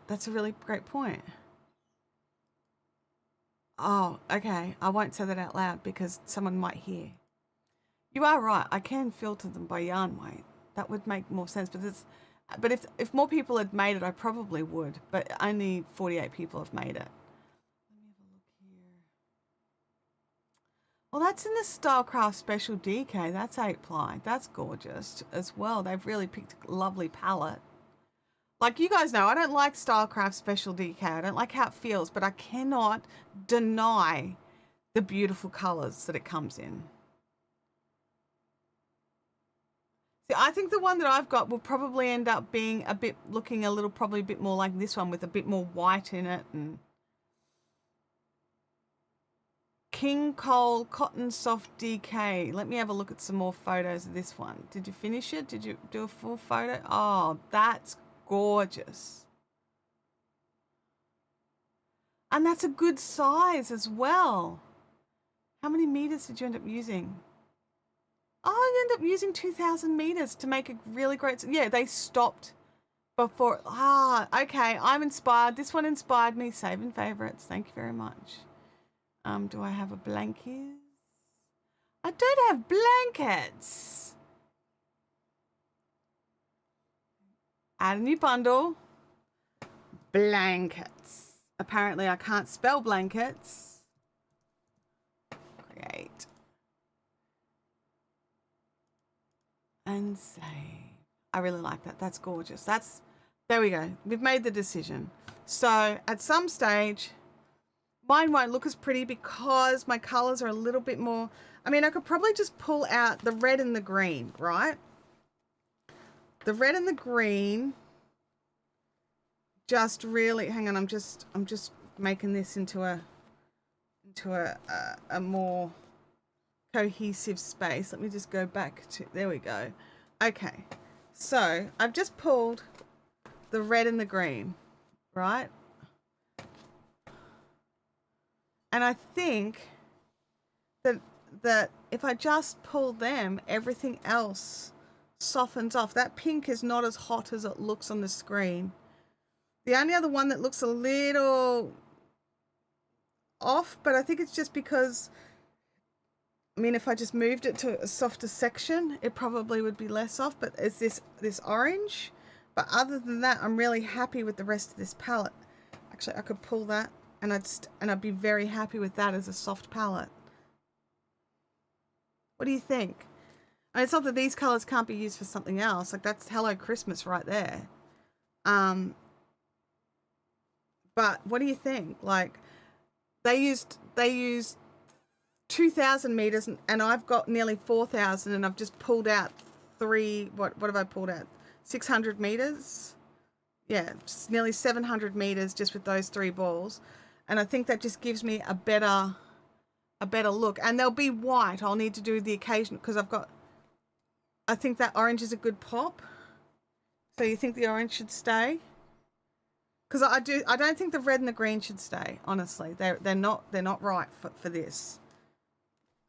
Oh, okay. I won't say that out loud because someone might hear. You are right. I can filter them by yarn weight. That would make more sense. But if more people had made it, I probably would. But only 48 people have made it. Let me have a look here. Well, that's in the Stylecraft Special DK. That's 8-ply. That's gorgeous as well. They've really picked a lovely palette. Like, you guys know, I don't like Stylecraft Special DK. I don't like how it feels, but I cannot deny the beautiful colors that it comes in. I think the one that I've got will probably end up being looking a little, probably a bit more like this one with a bit more white in it. And King Cole Cotton Soft DK. Let me have a look at some more photos of this one. Did you finish it? Did you do a full photo? Oh, that's gorgeous. And that's a good size as well. How many meters did you end up using? Oh, you end up using 2,000 meters to make a really great... Yeah, they stopped before... Ah, okay, I'm inspired. This one inspired me. Saving favorites. Thank you very much. Do I have a blanket? I don't have blankets. Add a new bundle. Blankets. Apparently I can't spell blankets. Create. And save. I really like that. That's gorgeous. There we go. We've made the decision. So at some stage, mine won't look as pretty because my colors are a little bit more, I mean, I could probably just pull out the red and the green, right? The red and the green just really, hang on, I'm just making this into a more cohesive space. Let me just go back to, there we go. Okay, so I've just pulled the red and the green, right? And I think that if I just pull them, everything else softens off. That pink is not as hot as it looks on the screen. The only other one that looks a little off, but I think it's just because, I mean, if I just moved it to a softer section, it probably would be less off, but it's this orange. But other than that, I'm really happy with the rest of this palette. Actually, I could pull that and I'd be very happy with that as a soft palette. What do you think? I mean, it's not that these colors can't be used for something else. Like, that's Hello Christmas right there. But what do you think? Like, they used 2,000 meters and I've got nearly 4,000, and I've just pulled out what have I pulled out? 600 meters? Yeah, just nearly 700 meters just with those 3 balls. And I think that just gives me a better look. And they'll be white. I'll need to do the occasion because I think that orange is a good pop. So you think the orange should stay? Because I don't think the red and the green should stay, honestly. They're not right for this.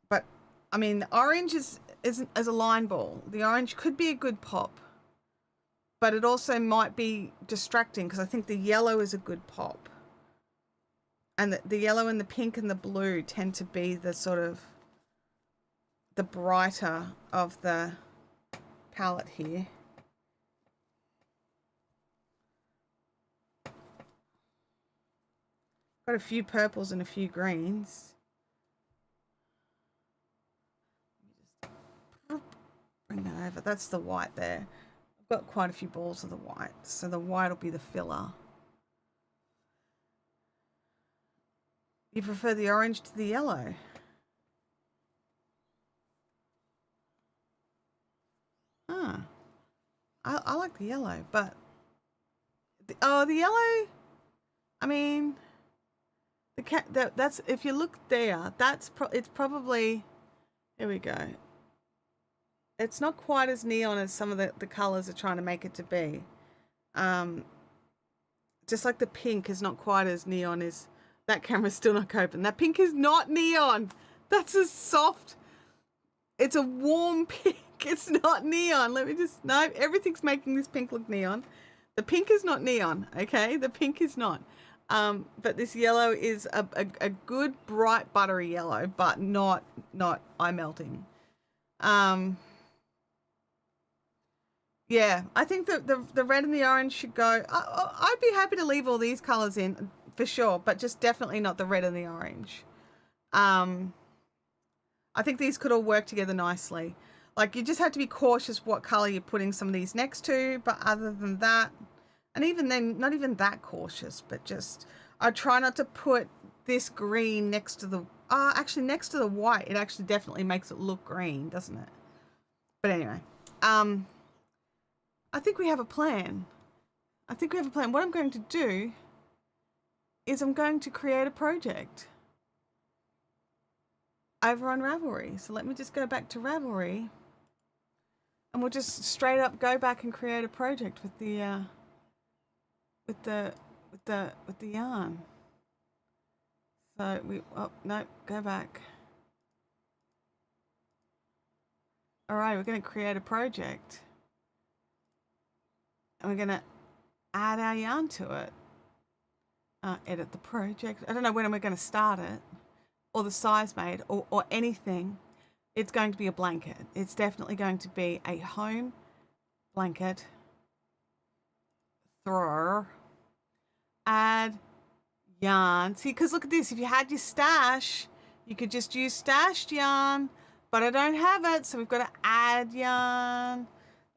But I mean, the orange is as a line ball. The orange could be a good pop. But it also might be distracting because I think the yellow is a good pop. And the yellow and the pink and the blue tend to be the sort of the brighter of the palette here. Got a few purples and a few greens. Just bring that over. That's the white there. I've got quite a few balls of the white, so the white will be the filler. You prefer the orange to the yellow? Ah, I like the yellow, but the yellow. I mean, that's if you look there, it's probably. Here we go. It's not quite as neon as some of the colors are trying to make it to be. Just like the pink is not quite as neon as. That camera's still not open. That pink is not neon. That's a soft. It's a warm pink. It's not neon. No, everything's making this pink look neon. The pink is not neon, okay? The pink is not. But this yellow is a good, bright, buttery yellow, but not eye melting. Yeah, I think the red and the orange should go. I'd be happy to leave all these colors in. For sure, but just definitely not the red and the orange. I think these could all work together nicely. Like, you just have to be cautious what color you're putting some of these next to, but other than that, and even then, not even that cautious, but just, I try not to put this green next to the, actually next to the white. It actually definitely makes it look green, doesn't it? But anyway, I think we have a plan. I think we have a plan. What I'm going to do is I'm going to create a project over on Ravelry. So let me just go back to Ravelry, and we'll just straight up go back and create a project with the yarn. So no, go back. All right, we're going to create a project, and we're going to add our yarn to it. Edit the project. I don't know when we're going to start it, or the size made, or anything. It's going to be a blanket. It's definitely going to be a home blanket. Throw. Add yarn. See, because look at this. If you had your stash, you could just use stashed yarn, but I don't have it, so we've got to add yarn.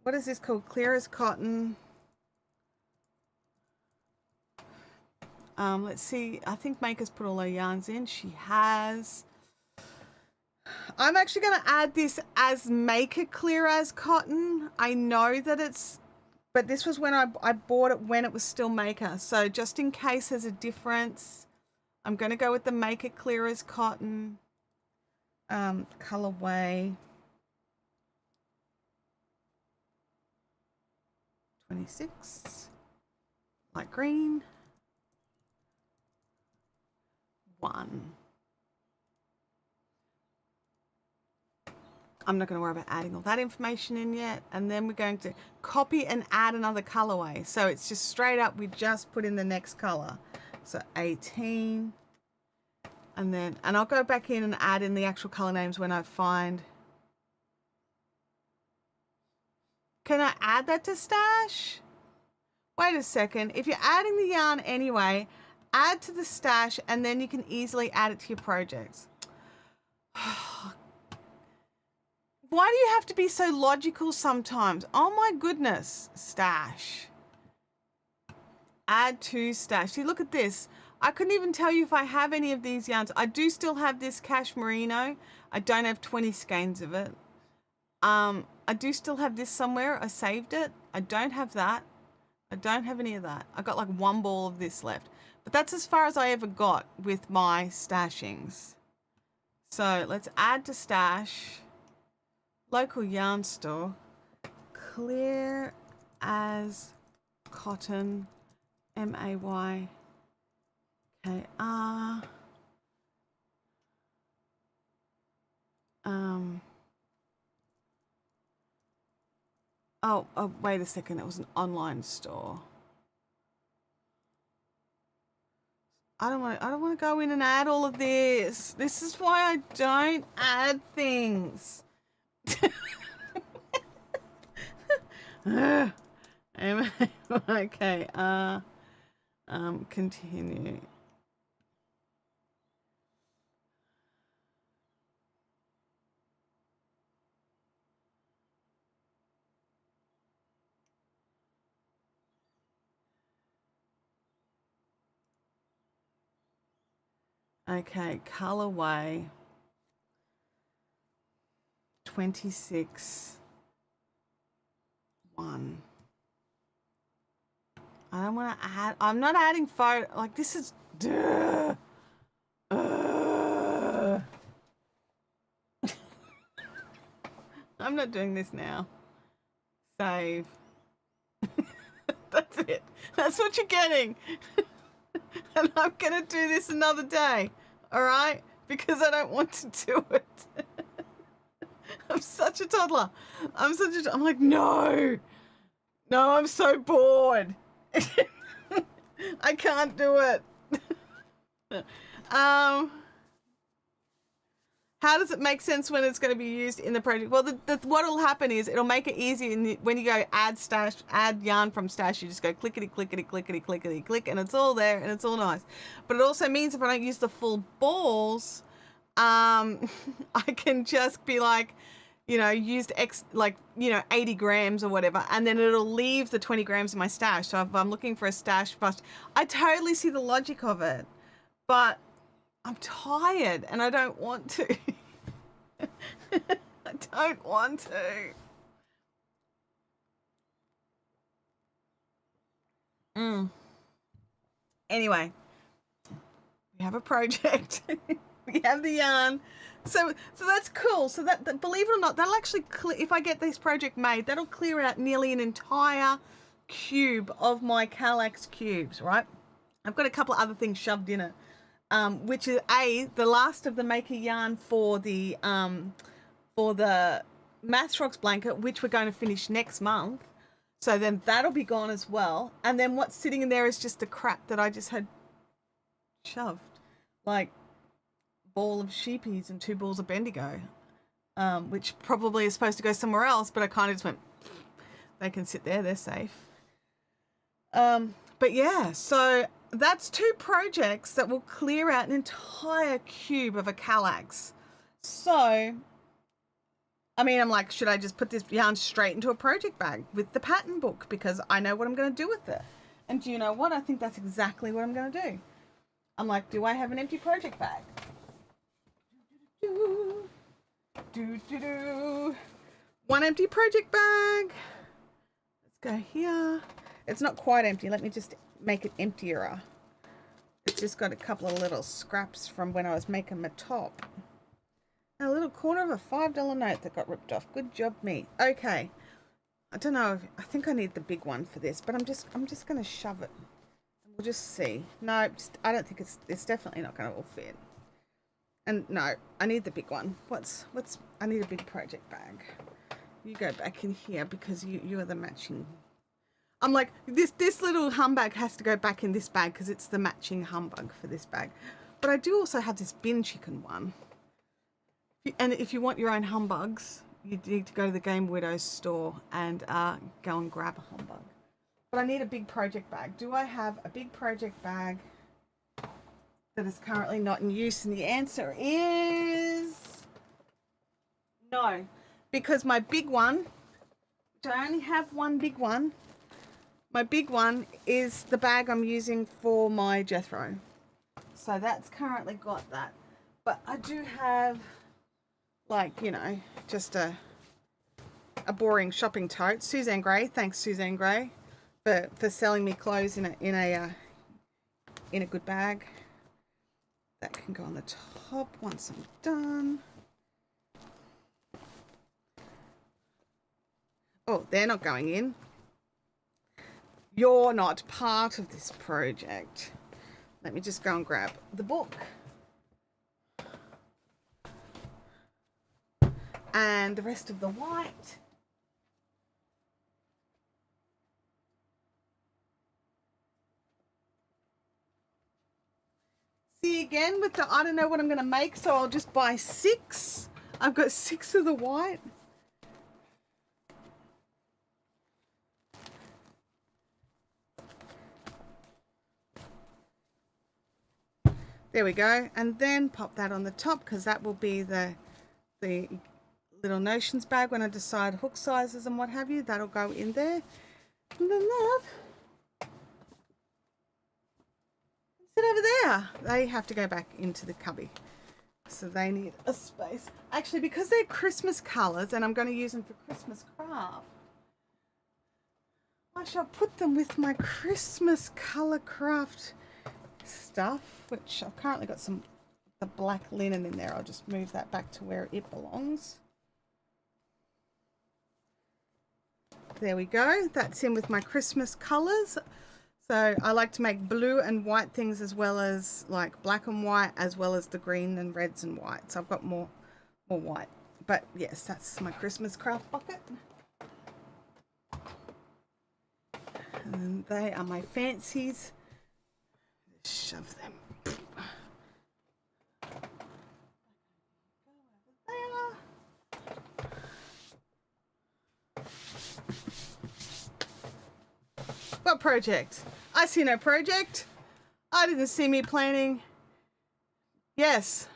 What is this called? Clear as cotton. Let's see. I think Maker's put all her yarns in. She has. I'm actually going to add this as Maker Clear as cotton. I know that it's, but this was when I bought it when it was still Maker. So just in case there's a difference, I'm going to go with the Maker Clear as cotton colorway. 26, light green. 1. I'm not going to worry about adding all that information in yet. And then we're going to copy and add another colorway. So it's just straight up, we just put in the next color. So 18. And I'll go back in and add in the actual color names when I find. Can I add that to stash? Wait a second. If you're adding the yarn anyway, add to the stash, and then you can easily add it to your projects. Why do you have to be so logical sometimes? Oh my goodness. Stash. Add to stash. See, look at this. I couldn't even tell you if I have any of these yarns. I do still have this Cashmerino. I don't have 20 skeins of it. I do still have this somewhere. I saved it. I don't have that. I don't have any of that. I got like 1 ball of this left. But that's as far as I ever got with my stashings. So let's add to stash. Local yarn store. Clear as cotton. MAYKR. Oh, wait a second. It was an online store. I don't want to go in and add all of this. This is why I don't add things. Okay. Continue. Okay, colorway 26 1. I don't want to add. I'm not adding photo. Like this is. I'm not doing this now. Save. That's it. That's what you're getting. And I'm going to do this another day. All right? Because I don't want to do it. I'm such a toddler. I'm like, no. No, I'm so bored. I can't do it. How does it make sense when it's going to be used in the project? Well, what will happen is it'll make it easy when you go add yarn from stash, you just go clickety, clickety, clickety, clickety, click, and it's all there and it's all nice. But it also means if I don't use the full balls, I can just be like, used 80 grams or whatever, and then it'll leave the 20 grams in my stash. So if I'm looking for a stash bust, I totally see the logic of it, but I'm tired and I don't want to. I don't want to. Anyway, we have a project. We have the yarn. So that's cool. So that believe it or not, that'll actually if I get this project made, that'll clear out nearly an entire cube of my Kallax cubes, right? I've got a couple of other things shoved in it, which is the last of the maker yarn for the Maths Rocks blanket, which we're going to finish next month. So then that'll be gone as well. And then what's sitting in there is just the crap that I just had shoved, like ball of sheepies and 2 balls of Bendigo, which probably is supposed to go somewhere else, but I kind of just went, they can sit there, they're safe. But yeah, so that's 2 projects that will clear out an entire cube of a Kallax. So, I mean, I'm like, should I just put this yarn straight into a project bag with the pattern book? Because I know what I'm going to do with it. And do you know what? I think that's exactly what I'm going to do. I'm like, do I have an empty project bag? One empty project bag. Let's go here. It's not quite empty. Let me just make it emptier. It's just got a couple of little scraps from when I was making my top. A little corner of a $5 note that got ripped off. Good job, me. Okay. I don't know. I think I need the big one for this, but I'm just going to shove it. We'll just see. No, I don't think it's definitely not going to all fit. And no, I need the big one. I need a big project bag. You go back in here because you are the matching. I'm like, this little humbug has to go back in this bag because it's the matching humbug for this bag. But I do also have this bin chicken one. And if you want your own humbugs, you need to go to the Game Widows store and go and grab a humbug. But I need a big project bag. Do I have a big project bag that is currently not in use? And the answer is no, because my big one, which I only have one big one, my big one is the bag I'm using for my Jethro. So that's currently got that. But I do have, like, you know, just a boring shopping tote. Suzanne Gray, thanks Suzanne Gray for selling me clothes in a good bag. That can go on the top once I'm done. Oh, they're not going in. You're not part of this project. Let me just go and grab the book. And the rest of the white. See again with the, I don't know what I'm going to make, so I'll just buy 6. I've got 6 of the white. There we go. And then pop that on the top because that will be the little notions bag when I decide hook sizes and what have you. That'll go in there. And then that, sit over there. They have to go back into the cubby. So they need a space. Actually, because they're Christmas colours and I'm going to use them for Christmas craft, I shall put them with my Christmas colour craft stuff, which I've currently got the black linen in there. I'll just move that back to where it belongs. There we go. That's in with my Christmas colours. So I like to make blue and white things as well as like black and white, as well as the green and reds and white. So I've got more white. But yes, that's my Christmas craft bucket. And they are my fancies. Shove them. What project? I see no project. I didn't see me planning. Yes.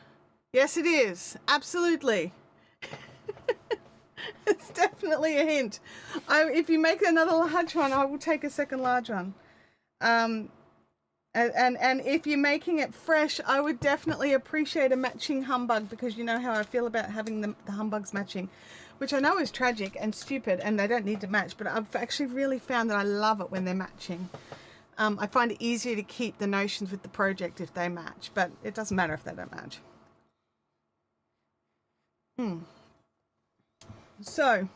Yes, it is. Absolutely. It's definitely a hint. If you make another large one, I will take a second large one. And if you're making it fresh, I would definitely appreciate a matching humbug, because you know how I feel about having the humbugs matching, which I know is tragic and stupid and they don't need to match, but I've actually really found that I love it when they're matching. I find it easier to keep the notions with the project if they match, but it doesn't matter if they don't match. So,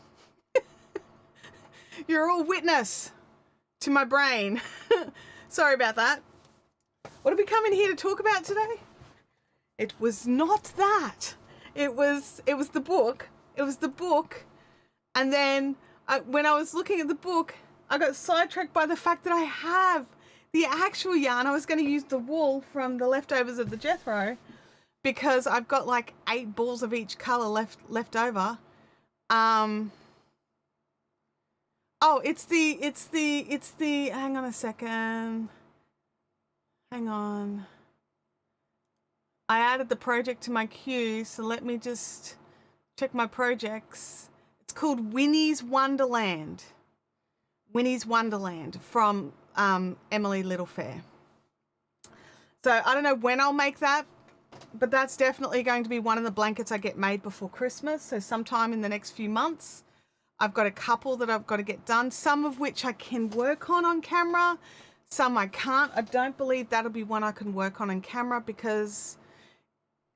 you're all witness to my brain. Sorry about that. What are we coming here to talk about today? It was not that. It was the book. It was the book. And then when I was looking at the book, I got sidetracked by the fact that I have the actual yarn. I was going to use the wool from the leftovers of the Jethro because I've got like 8 balls of each color left over. Oh, it's the, hang on a second. Hang on. I added the project to my queue, so let me just check my projects. It's called Winnie's Wonderland. Winnie's Wonderland from Emily Littlefair. So I don't know when I'll make that, but that's definitely going to be one of the blankets I get made before Christmas. So sometime in the next few months. I've got a couple that I've got to get done, some of which I can work on camera, some I can't. I don't believe that'll be one I can work on camera because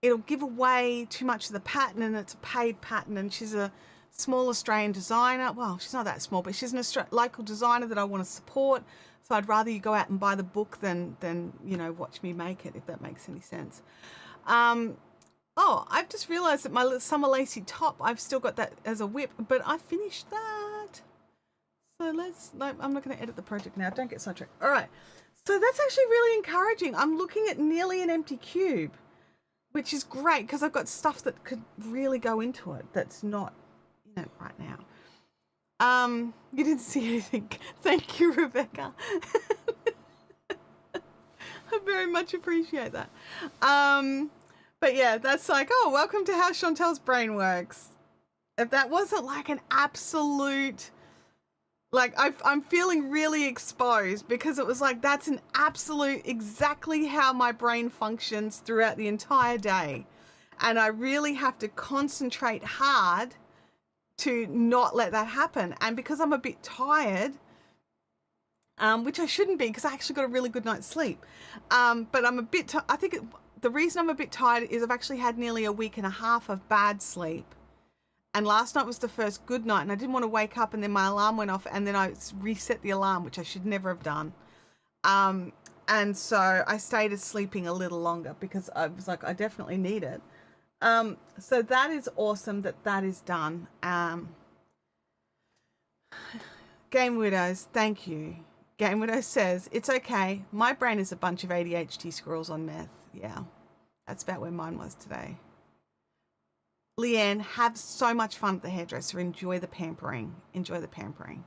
it'll give away too much of the pattern, and it's a paid pattern, and she's a small Australian designer. Well, she's not that small, but she's an local designer that I want to support. So I'd rather you go out and buy the book than you know, watch me make it, if that makes any sense. Oh, I've just realized that my summer lacy top, I've still got that as a whip, but I finished that. So I'm not going to edit the project now. Don't get sidetracked. All right. So that's actually really encouraging. I'm looking at nearly an empty cube, which is great because I've got stuff that could really go into it that's not, you know, right now. You didn't see anything. Thank you, Rebecca. I very much appreciate that. But yeah, that's like, oh, welcome to how Chantel's brain works. If that wasn't like an absolute, like I'm feeling really exposed because it was like, that's an absolute exactly how my brain functions throughout the entire day. And I really have to concentrate hard to not let that happen. And because I'm a bit tired, which I shouldn't be because I actually got a really good night's sleep. But I'm a bit, I think the reason I'm a bit tired is I've actually had nearly a week and a half of bad sleep. And last night was the first good night, and I didn't want to wake up, and then my alarm went off, and then I reset the alarm, which I should never have done. And so I stayed sleeping a little longer because I was like, I definitely need it. So that is awesome that is done. Game Widows, thank you. Game Widow says, it's okay. My brain is a bunch of ADHD squirrels on meth. Yeah, that's about where mine was today. Leanne, have so much fun at the hairdresser. Enjoy the pampering. Enjoy the pampering.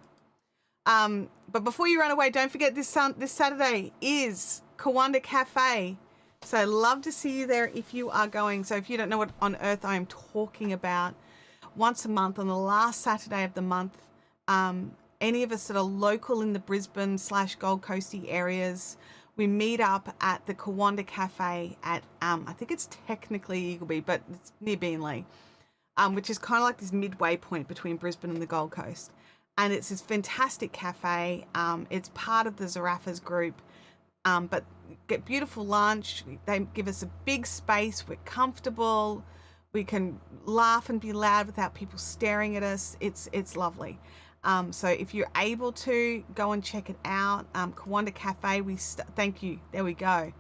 But before you run away, don't forget this Saturday is Kawanda Cafe. So I'd love to see you there if you are going. So if you don't know what on earth I am talking about, once a month on the last Saturday of the month, any of us that are local in the Brisbane / Gold Coasty areas, we meet up at the Kawanda Cafe at, I think it's technically Eagleby, but it's near Beenleigh, which is kind of like this midway point between Brisbane and the Gold Coast. And it's this fantastic cafe. It's part of the Zarafas group, but get beautiful lunch. They give us a big space. We're comfortable. We can laugh and be loud without people staring at us. It's lovely. So if you're able to go and check it out, Kawanda Cafe, thank you. There we go.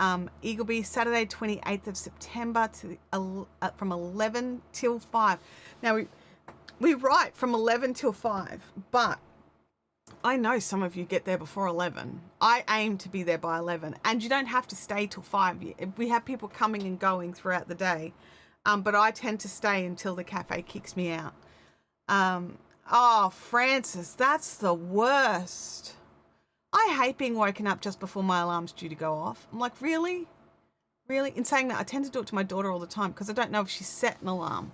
Eagleby, Saturday, 28th of September from 11 till 5. Now we write from 11 till 5, but I know some of you get there before 11. I aim to be there by 11, and you don't have to stay till 5. We have people coming and going throughout the day, but I tend to stay until the cafe kicks me out. Oh, Francis, that's the worst. I hate being woken up just before my alarm's due to go off. I'm like, really? Really? In saying that, I tend to do it to my daughter all the time because I don't know if she's set an alarm.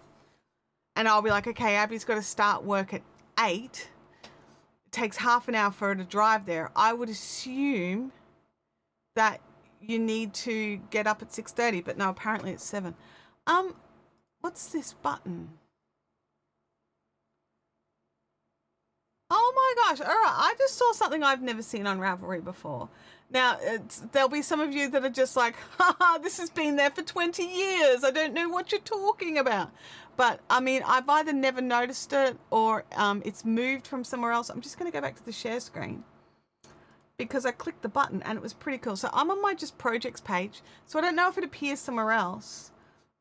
And I'll be like, okay, Abby's got to start work at 8. It takes half an hour for her to drive there. I would assume that you need to get up at 6:30, but no, apparently it's 7. What's this button? Oh my gosh. All right. I just saw something I've never seen on Ravelry before. Now, there'll be some of you that are just like, haha, this has been there for 20 years. I don't know what you're talking about. But I mean, I've either never noticed it or it's moved from somewhere else. I'm just going to go back to the share screen because I clicked the button and it was pretty cool. So I'm on my just projects page. So I don't know if it appears somewhere else.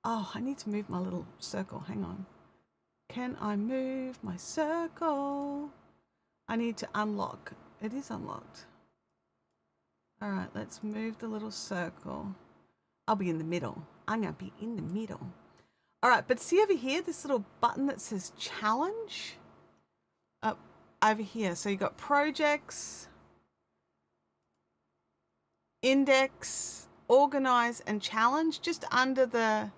Oh, I need to move my little circle. Hang on. Can I move my circle? I need to unlock. It is unlocked. All right, let's move the little circle. I'll be in the middle. I'm going to be in the middle. All right, but see over here, this little button that says challenge? Up over here. So you got projects, index, organize, and challenge just under the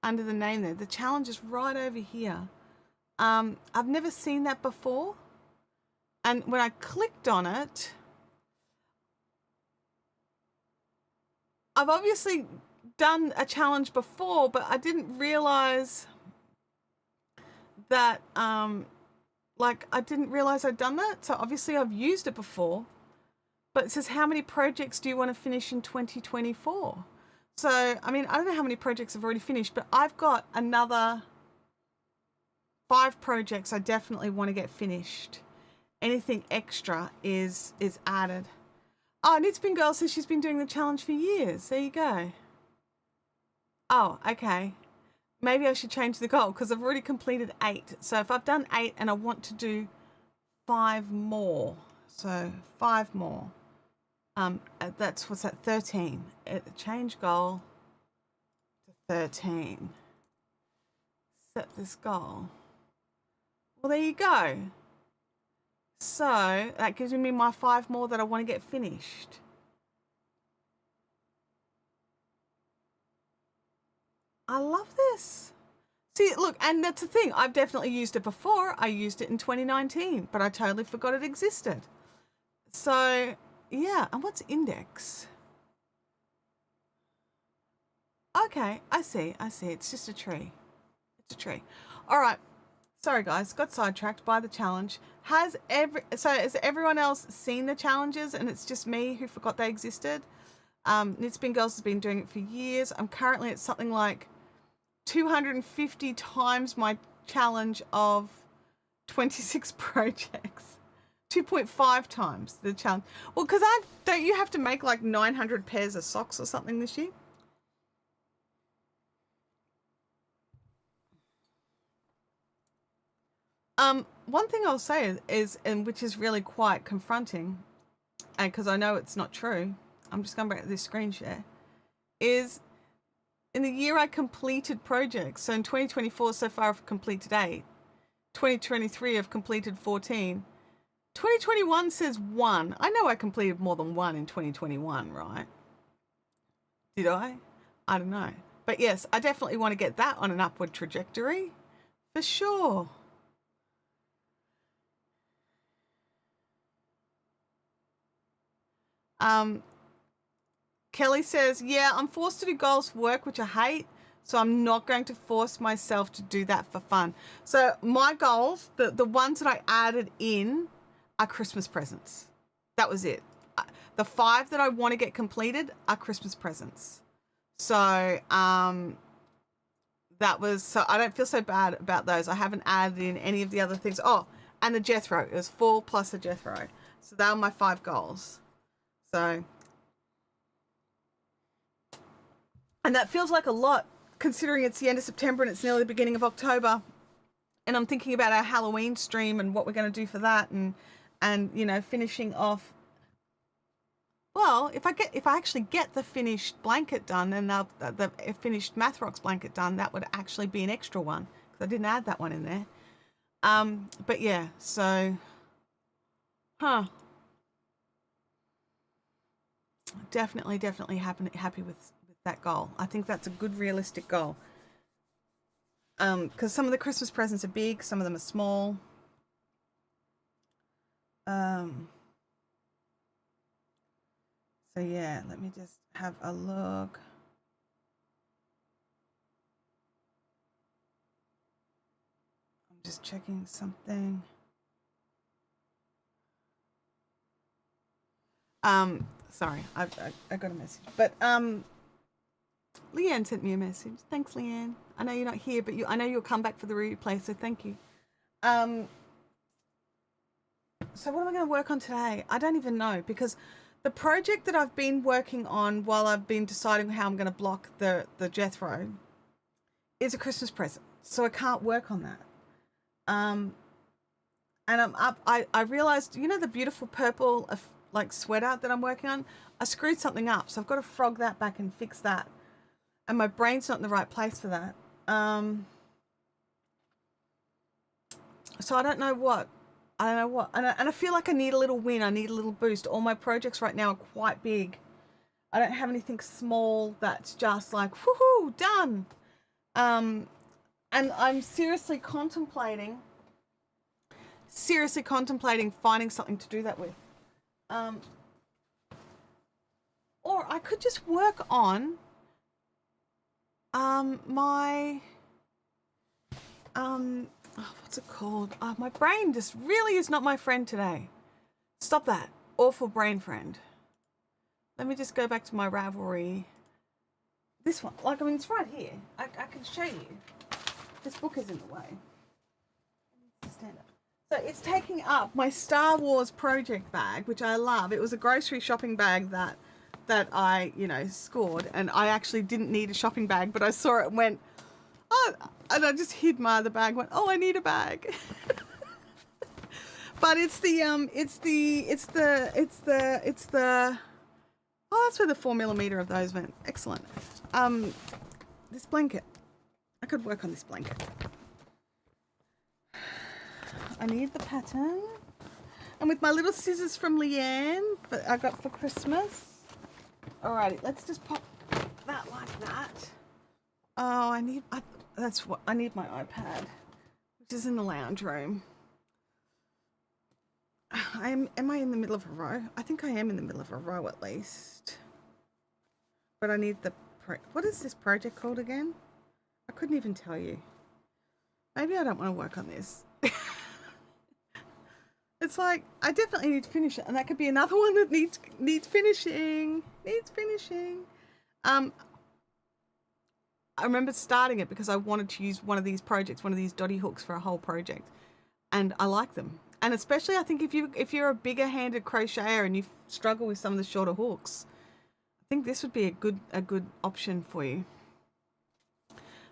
name there. The challenge is right over here. I've never seen that before. And when I clicked on it, I've obviously done a challenge before, but I didn't realize that, I didn't realize I'd done that. So obviously I've used it before, but it says, how many projects do you want to finish in 2024? So, I mean, I don't know how many projects I've already finished, but I've got another 5 projects I definitely want to get finished. Anything extra is added. Oh, Knitspin Girl says she's been doing the challenge for years. There you go. Oh, okay. Maybe I should change the goal because I've already completed 8. So if I've done 8 and I want to do 5 more, so 5 more. That's, what's that, 13. Change goal to 13. Set this goal. Well, there you go. So that gives me my 5 more that I want to get finished. I love this. See, look, and that's the thing. I've definitely used it before. I used it in 2019, but I totally forgot it existed. So, yeah. And what's index? Okay, I see. It's just a tree. It's a tree. All right. Sorry, guys. Got sidetracked by the challenge. Has everyone else seen the challenges and it's just me who forgot they existed? Knitspin Girls has been doing it for years. I'm currently at something like 250 times my challenge of 26 projects. 2.5 times the challenge. Well, because don't you have to make like 900 pairs of socks or something this year? One thing I'll say is, and which is really quite confronting, and because I know it's not true, I'm just going back to this screen share, is in the year I completed projects. So in 2024, so far I've completed 8. 2023 I've completed 14. 2021 says 1. I know I completed more than 1 in 2021, right? Did I? I don't know. But yes, I definitely want to get that on an upward trajectory for sure. Kelly says, yeah, I'm forced to do goals for work, which I hate. So I'm not going to force myself to do that for fun. So my goals, the ones that I added in are Christmas presents. That was it. The 5 that I want to get completed are Christmas presents. So, that was, so I don't feel so bad about those. I haven't added in any of the other things. Oh, and the Jethro. It was 4 plus a Jethro. So they were my 5 goals. So, and that feels like a lot considering it's the end of September and it's nearly the beginning of October. And I'm thinking about our Halloween stream and what we're going to do for that, and you know, finishing off. Well, if I actually get the finished blanket done and the finished Mathrox blanket done, that would actually be an extra one because I didn't add that one in there. But yeah, so, definitely happy with that goal. I think that's a good realistic goal. Because some of the Christmas presents are big, some of them are small. So yeah, let me just have a look. I'm just checking something. Sorry, I got a message. But Leanne sent me a message. Thanks, Leanne. I know you're not here, but I know you'll come back for the replay, so thank you. So what am I going to work on today? I don't even know, because the project that I've been working on while I've been deciding how I'm going to block the Jethro is a Christmas present, so I can't work on that. And I'm up. I realized, you know, the beautiful purple like sweater that I'm working on. I screwed something up, so I've got to frog that back and fix that. And my brain's not in the right place for that. So I don't know what. And I feel like I need a little win. I need a little boost. All my projects right now are quite big. I don't have anything small that's just like, woohoo, done. And I'm seriously contemplating finding something to do that with. Or I could just work on my what's it called? My brain just really is not my friend today. Stop that. Awful brain friend. Let me just go back to my Ravelry. This one, like, I mean, it's right here. I can show you. This book is in the way. Stand up. So it's taking up my Star Wars project bag, which I love. It was a grocery shopping bag that I, you know, scored, and I actually didn't need a shopping bag, but I saw it and went, oh, and I just hid my other bag, went, oh, I need a bag. But it's the oh, that's where the 4mm of those went. Excellent. This blanket. I could work on this blanket. I need the pattern. And with my little scissors from Leanne that I got for Christmas. Alrighty, let's just pop that like that. Oh, I need my iPad, which is in the lounge room. Am I in the middle of a row? I think I am in the middle of a row at least. But I need what is this project called again? I couldn't even tell you. Maybe I don't want to work on this. It's like, I definitely need to finish it, and that could be another one that needs finishing. I remember starting it because I wanted to use one of these dotty hooks for a whole project, and I like them. And especially, I think if you're a bigger-handed crocheter and you struggle with some of the shorter hooks, I think this would be a good option for you.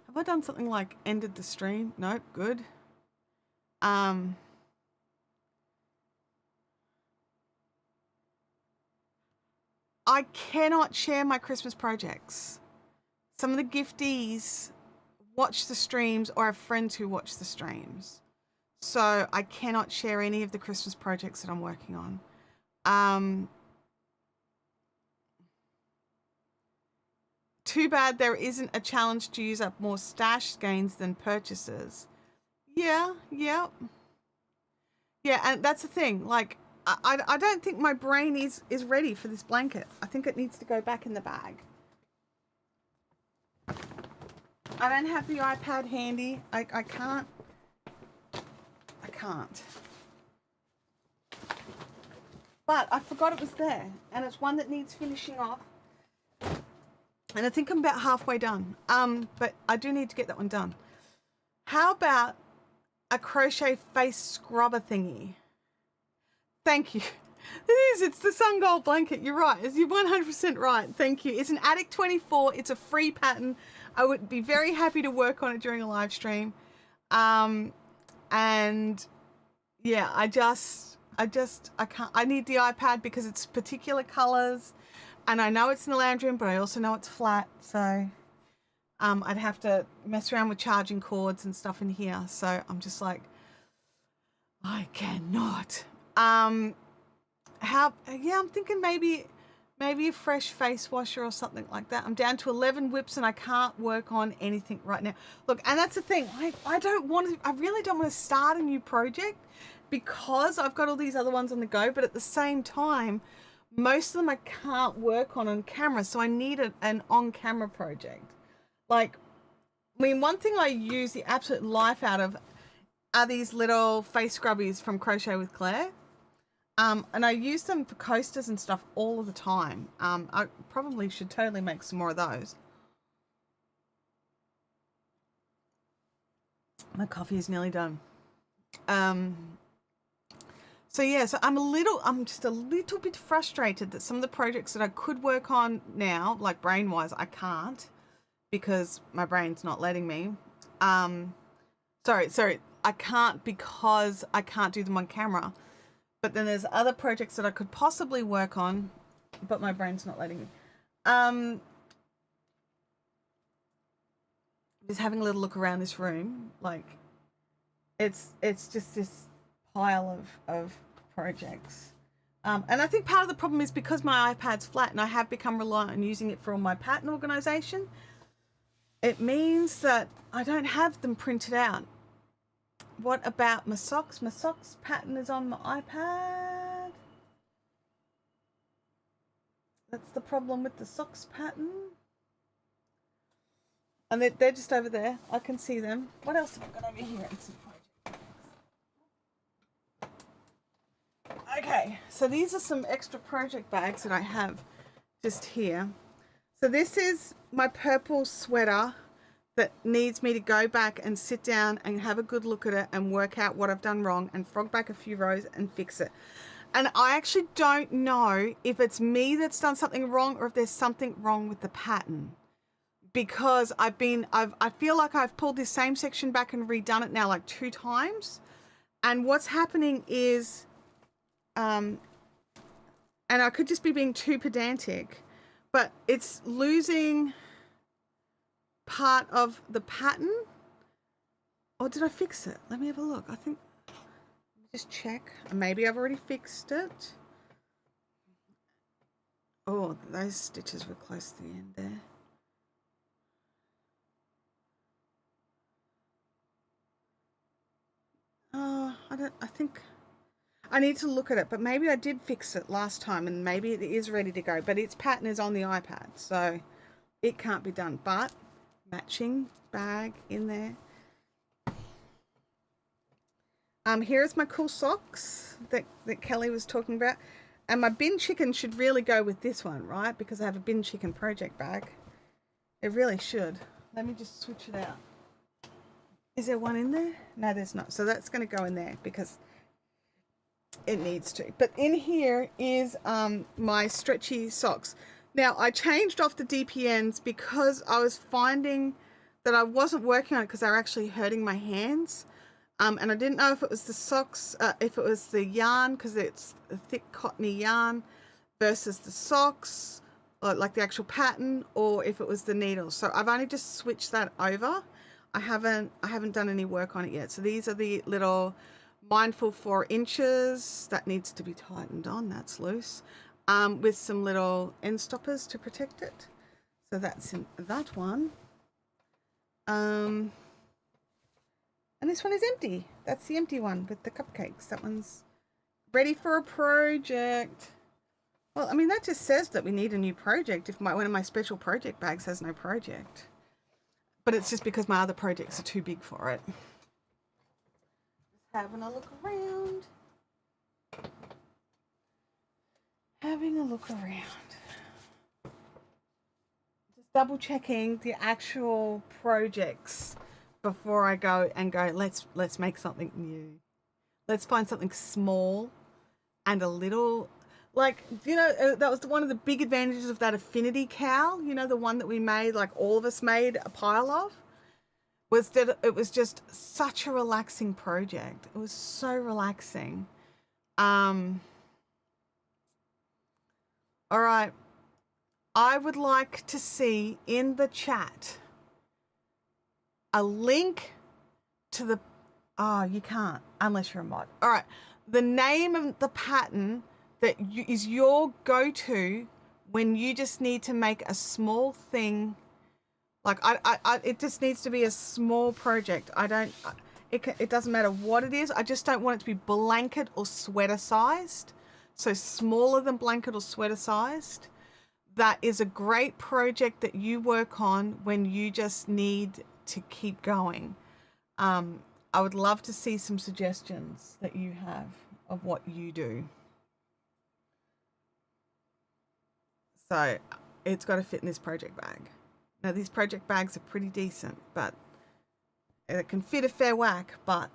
Have I done something like ended the stream? Nope, good. I cannot share my Christmas projects. Some of the gifties watch the streams or have friends who watch the streams. So I cannot share any of the Christmas projects that I'm working on. Too bad there isn't a challenge to use up more stash gains than purchases. Yeah, and that's the thing. Like, I don't think my brain is ready for this blanket. I think it needs to go back in the bag. I don't have the iPad handy. I can't. But I forgot it was there, and it's one that needs finishing off. And I think I'm about halfway done. But I do need to get that one done. How about a crochet face scrubber thingy? Thank you. It's the Sun Gold blanket. You're right. You're 100% right. Thank you. It's an Attic 24. It's a free pattern. I would be very happy to work on it during a live stream. And yeah, I can't. I need the iPad because it's particular colors, and I know it's in the lounge room, but I also know it's flat. So I'd have to mess around with charging cords and stuff in here. So I'm just like, I cannot. I'm thinking maybe a fresh face washer or something like that. I'm down to 11 whips and I can't work on anything right now. Look, and that's the thing. I really don't want to start a new project because I've got all these other ones on the go, but at the same time, most of them I can't work on camera, so I need an on-camera project. Like, I mean, one thing I use the absolute life out of are these little face scrubbies from Crochet with Claire. And I use them for coasters and stuff all of the time. I probably should totally make some more of those. My coffee is nearly done. So yeah, so I'm just a little bit frustrated that some of the projects that I could work on now, like brain-wise, I can't because my brain's not letting me. Sorry, I can't because I can't do them on camera. But then there's other projects that I could possibly work on, but my brain's not letting me. Just having a little look around this room, like it's just this pile of projects. And I think part of the problem is because my iPad's flat and I have become reliant on using it for all my pattern organization, it means that I don't have them printed out. What about my socks? My socks pattern is on my iPad. That's the problem with the socks pattern. And they're just over there. I can see them. What else have I got over here? Okay, so these are some extra project bags that I have just here. So this is my purple sweater that needs me to go back and sit down and have a good look at it and work out what I've done wrong and frog back a few rows and fix it. And I actually don't know if it's me that's done something wrong or if there's something wrong with the pattern. Because I feel like I've pulled this same section back and redone it now like 2 times. And what's happening is, and I could just be being too pedantic, but it's losing part of the pattern. Or did I fix it? Let me have a look. I think, just check. Maybe I've already fixed it. Oh, those stitches were close to the end there. I think I need to look at it, but maybe I did fix it last time and maybe it is ready to go, but its pattern is on the iPad, so it can't be done. But matching bag in there. Here's my cool socks that Kelly was talking about. And my bin chicken should really go with this one, right? Because I have a bin chicken project bag. It really should. Let me just switch it out. Is there one in there? No, there's not. So that's going to go in there because it needs to. But in here is my stretchy socks. Now, I changed off the DPNs because I was finding that I wasn't working on it because they were actually hurting my hands. And I didn't know if it was the socks, if it was the yarn, because it's a thick cottony yarn, versus the socks, or like the actual pattern, or if it was the needles. So I've only just switched that over. I haven't done any work on it yet. So these are the little Mindful 4 inches that needs to be tightened on. That's loose, with some little end stoppers to protect it. So that's in that one. And this one is empty. That's the empty one with the cupcakes. That one's ready for a project. Well, I mean, that just says that we need a new project if one of my special project bags has no project. But it's just because my other projects are too big for it. Just having a look around. Having a look around. Just double checking the actual projects before I go, let's make something new. Let's find something small and a little, like, you know, that was one of the big advantages of that affinity cowl, you know, the one that we made, like all of us made a pile of, was that it was just such a relaxing project. It was so relaxing. All right. I would like to see in the chat a link to the, oh, you can't unless you're a mod. All right. The name of the pattern that is your go-to when you just need to make a small thing. Like it just needs to be a small project. It doesn't matter what it is. I just don't want it to be blanket or sweater sized. So smaller than blanket or sweater sized. That is a great project that you work on when you just need to keep going. I would love to see some suggestions that you have of what you do. So it's got to fit in this project bag. Now these project bags are pretty decent, but it can fit a fair whack, but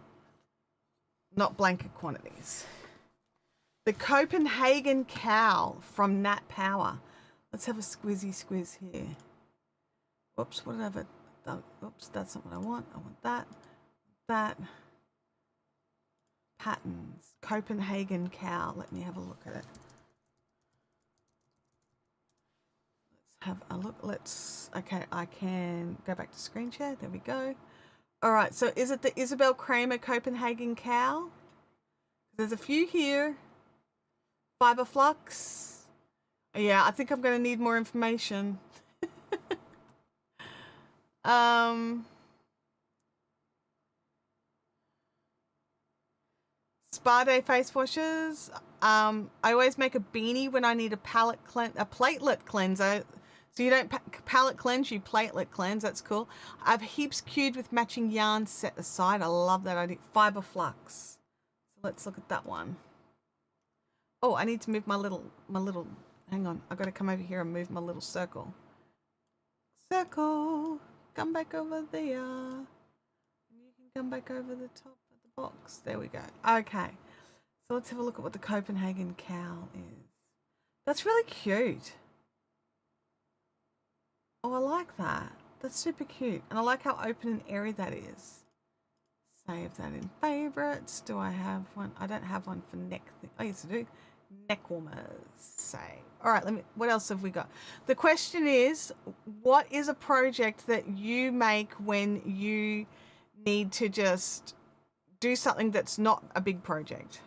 not blanket quantities. The Copenhagen cowl from Nat Power. Let's have a squizzy squiz here. Whoops, what did I have? Oops, that's not what I want. I want that. That. Patterns. Copenhagen cowl. Let me have a look at it. Let's have a look. Okay, I can go back to screen share. There we go. All right, so is it the Isabel Kramer Copenhagen cowl? There's a few here. Fiber flux. Yeah, I think I'm going to need more information. Spa day face washes. I always make a beanie when I need a platelet cleanser. So you don't palette cleanse, you platelet cleanse. That's cool. I have heaps queued with matching yarn set aside. I love that idea. Fiber flux. So let's look at that one. Oh, I need to move my little. Hang on. I've got to come over here and move my little circle. Circle. Come back over there. You can come back over the top of the box. There we go. Okay. So let's have a look at what the Copenhagen cowl is. That's really cute. Oh, I like that. That's super cute. And I like how open and airy that is. Save that in favorites. Do I have one? I don't have one for neck. Oh, yes, I do. Neck warmers. Save. All right, what else have we got? The question is, what is a project that you make when you need to just do something that's not a big project?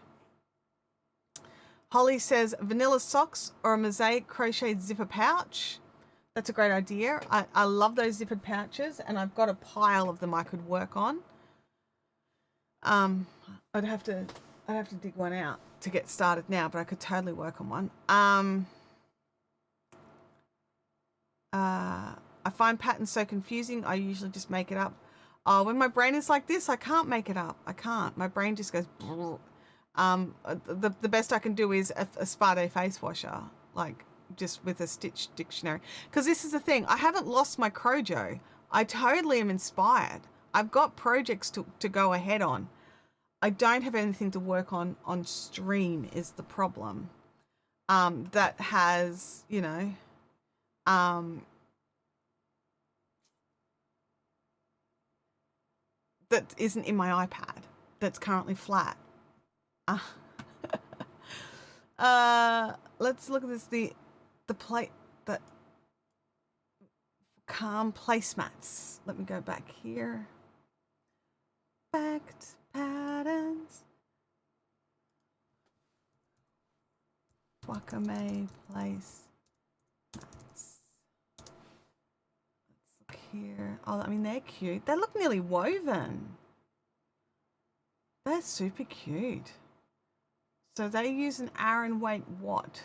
Holly says vanilla socks or a mosaic crochet zipper pouch. That's a great idea. I love those zippered pouches, and I've got a pile of them I could work on. I'd have to dig one out to get started now, but I could totally work on one. I find patterns so confusing. I usually just make it up. When my brain is like this, I can't make it up. I can't. My brain just goes. The best I can do is a spa day face washer, like just with a stitch dictionary. Because this is the thing, I haven't lost my Crojo. I totally am inspired. I've got projects to go ahead on. I don't have anything to work on stream is the problem. That has, you know, that isn't in my iPad. That's currently flat. Let's look at this. The plate that calm placemats. Let me go back here. Back to patterns. Wakame place. Let's look here. Oh, I mean, they're cute. They look nearly woven. They're super cute. So they use an Aran weight what?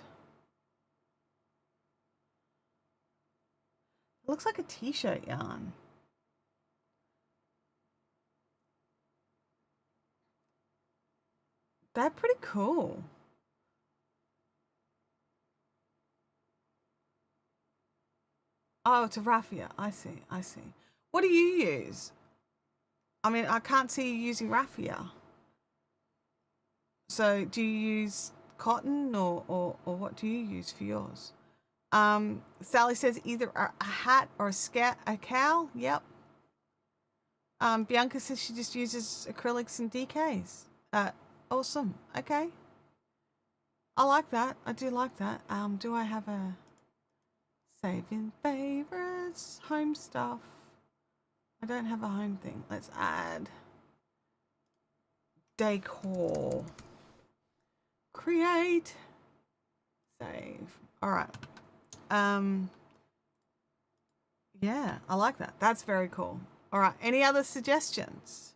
It looks like a t-shirt yarn. They're pretty cool. Oh, it's a raffia. I see. What do you use? I mean, I can't see you using raffia. So do you use cotton or what do you use for yours? Sally says either a hat or a cowl. Yep. Bianca says she just uses acrylics and DKs. Awesome. Okay. I like that. I do like that. Do I have a save in favorites? Home stuff. I don't have a home thing. Let's add decor. Create. Save. All right. Yeah, I like that. That's very cool. All right. Any other suggestions?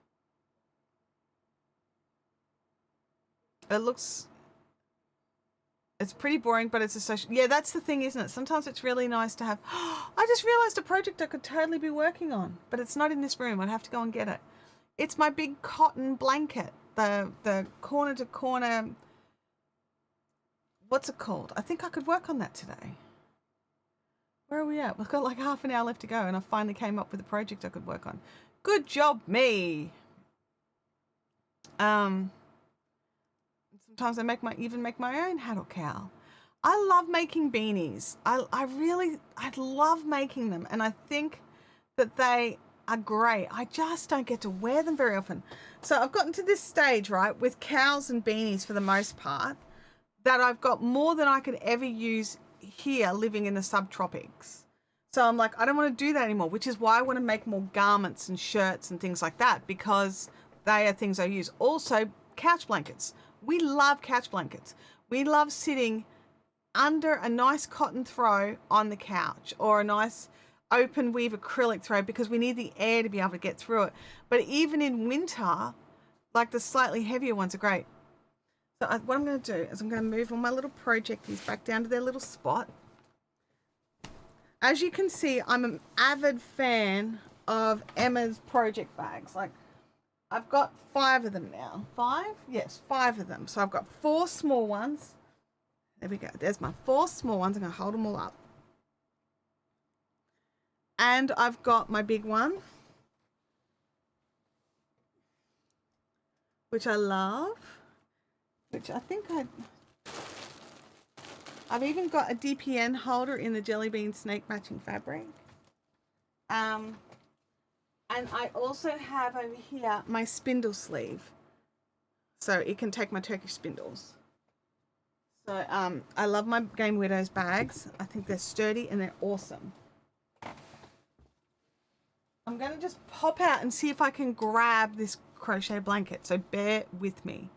It's pretty boring, but it's a social. Yeah, that's the thing, isn't it? Sometimes it's really nice to have. I just realized a project I could totally be working on, but it's not in this room. I'd have to go and get it. It's my big cotton blanket, the corner to corner. What's it called? I think I could work on that today. Where are we at? We've got like half an hour left to go, and I finally came up with a project I could work on. Good job, me. Sometimes I even make my own hat or cowl. I love making beanies. I love making them, and I think that they are great. I just don't get to wear them very often. So I've gotten to this stage, right, with cowls and beanies for the most part, that I've got more than I could ever use here living in the subtropics. So I'm like, I don't want to do that anymore, which is why I want to make more garments and shirts and things like that, because they are things I use. Also, couch blankets. We love couch blankets. We love sitting under a nice cotton throw on the couch, or a nice open weave acrylic throw, because we need the air to be able to get through it. But even in winter, like the slightly heavier ones are great. So what I'm going to do is I'm going to move all my little projecties back down to their little spot. As you can see, I'm an avid fan of Emma's project bags. Like, I've got 5 of them now. 5? Yes, 5 of them. So I've got 4 small ones. There we go. There's my 4 small ones. I'm going to hold them all up. And I've got my big one, which I love, which I think I've even got a DPN holder in the Jelly Bean snake matching fabric. And I also have over here my spindle sleeve, so it can take my Turkish spindles. So I love my Game Widows bags. I think they're sturdy and they're awesome. I'm going to just pop out and see if I can grab this crochet blanket, so bear with me.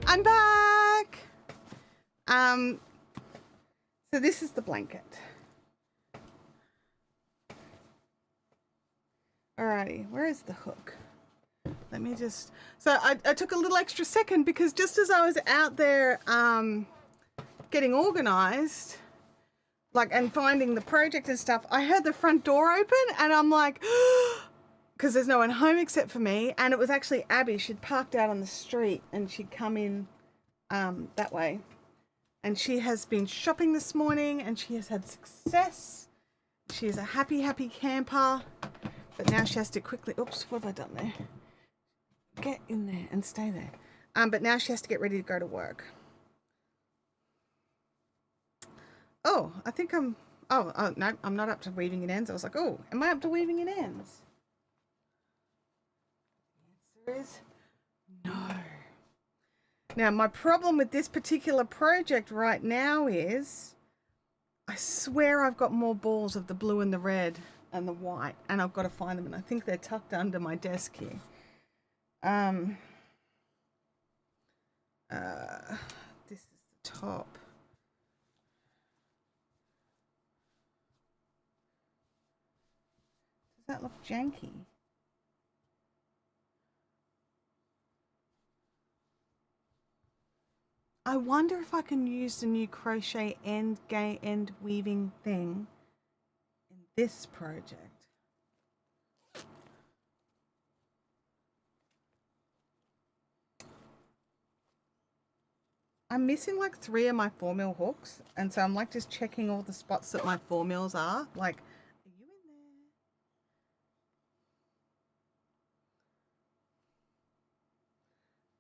I'm back. So this is the blanket. Alrighty, where is the hook? Let me just, so I took a little extra second, because just as I was out there getting organized, like, and finding the project and stuff, I heard the front door open, and I'm like, because there's no one home except for me, and it was actually Abby. She'd parked out on the street and she'd come in that way, and she has been shopping this morning and she has had success. She is a happy camper, but now she has to quickly, oops, what have I done there? Get in there and stay there. But now she has to get ready to go to work. Oh, I think no, I'm not up to weaving in ends. I was like, oh, am I up to weaving in ends? The answer is no. Now, my problem with this particular project right now is, I swear I've got more balls of the blue and the red and the white, and I've got to find them, and I think they're tucked under my desk here. This is the top. Does that look janky? I wonder if I can use the new crochet end weaving thing in this project. I'm missing like 3 of my 4mm hooks, and so I'm like just checking all the spots that my 4mm are. Like, are you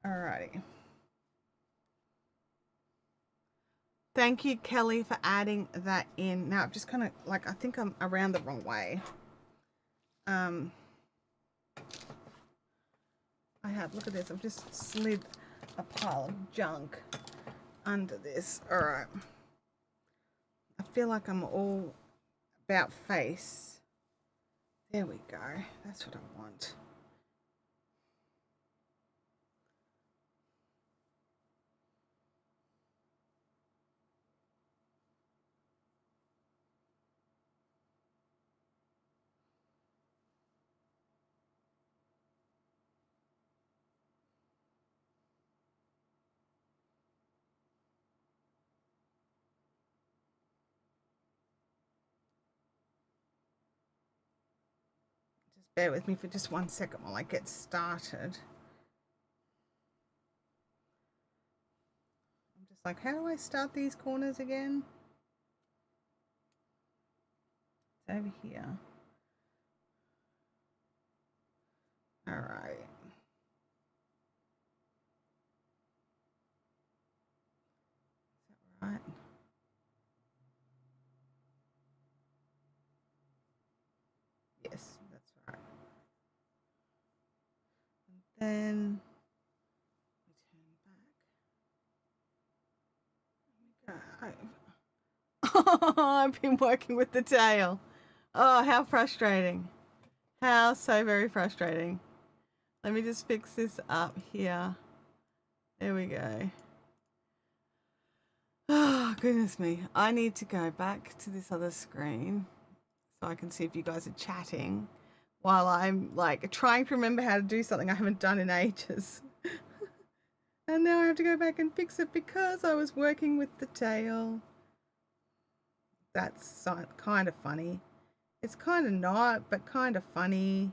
in there? Alrighty. Thank you, Kelly, for adding that in. Now I'm just kind of like, I think I'm around the wrong way. I have, look at this, I've just slid a pile of junk under this. All right. I feel like I'm all about face. There we go. That's what I want. Just bear with me for just 1 second while I get started. I'm just like, how do I start these corners again? It's over here. All right. Is that right? Yes, that's right. And then we turn back. Go. I've been working with the tail. Oh, how frustrating. How so very frustrating. Let me just fix this up here. There we go. Oh, goodness me. I need to go back to this other screen so I can see if you guys are chatting while I'm like trying to remember how to do something I haven't done in ages. And now I have to go back and fix it because I was working with the tail. That's kind of funny. It's kind of not, but kind of funny.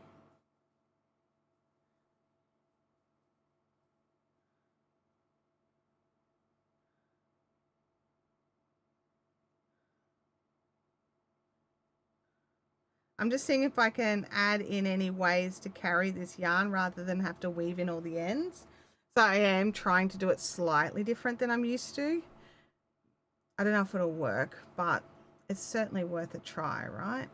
I'm just seeing if I can add in any ways to carry this yarn rather than have to weave in all the ends. So I am trying to do it slightly different than I'm used to. I don't know if it'll work, but it's certainly worth a try, right?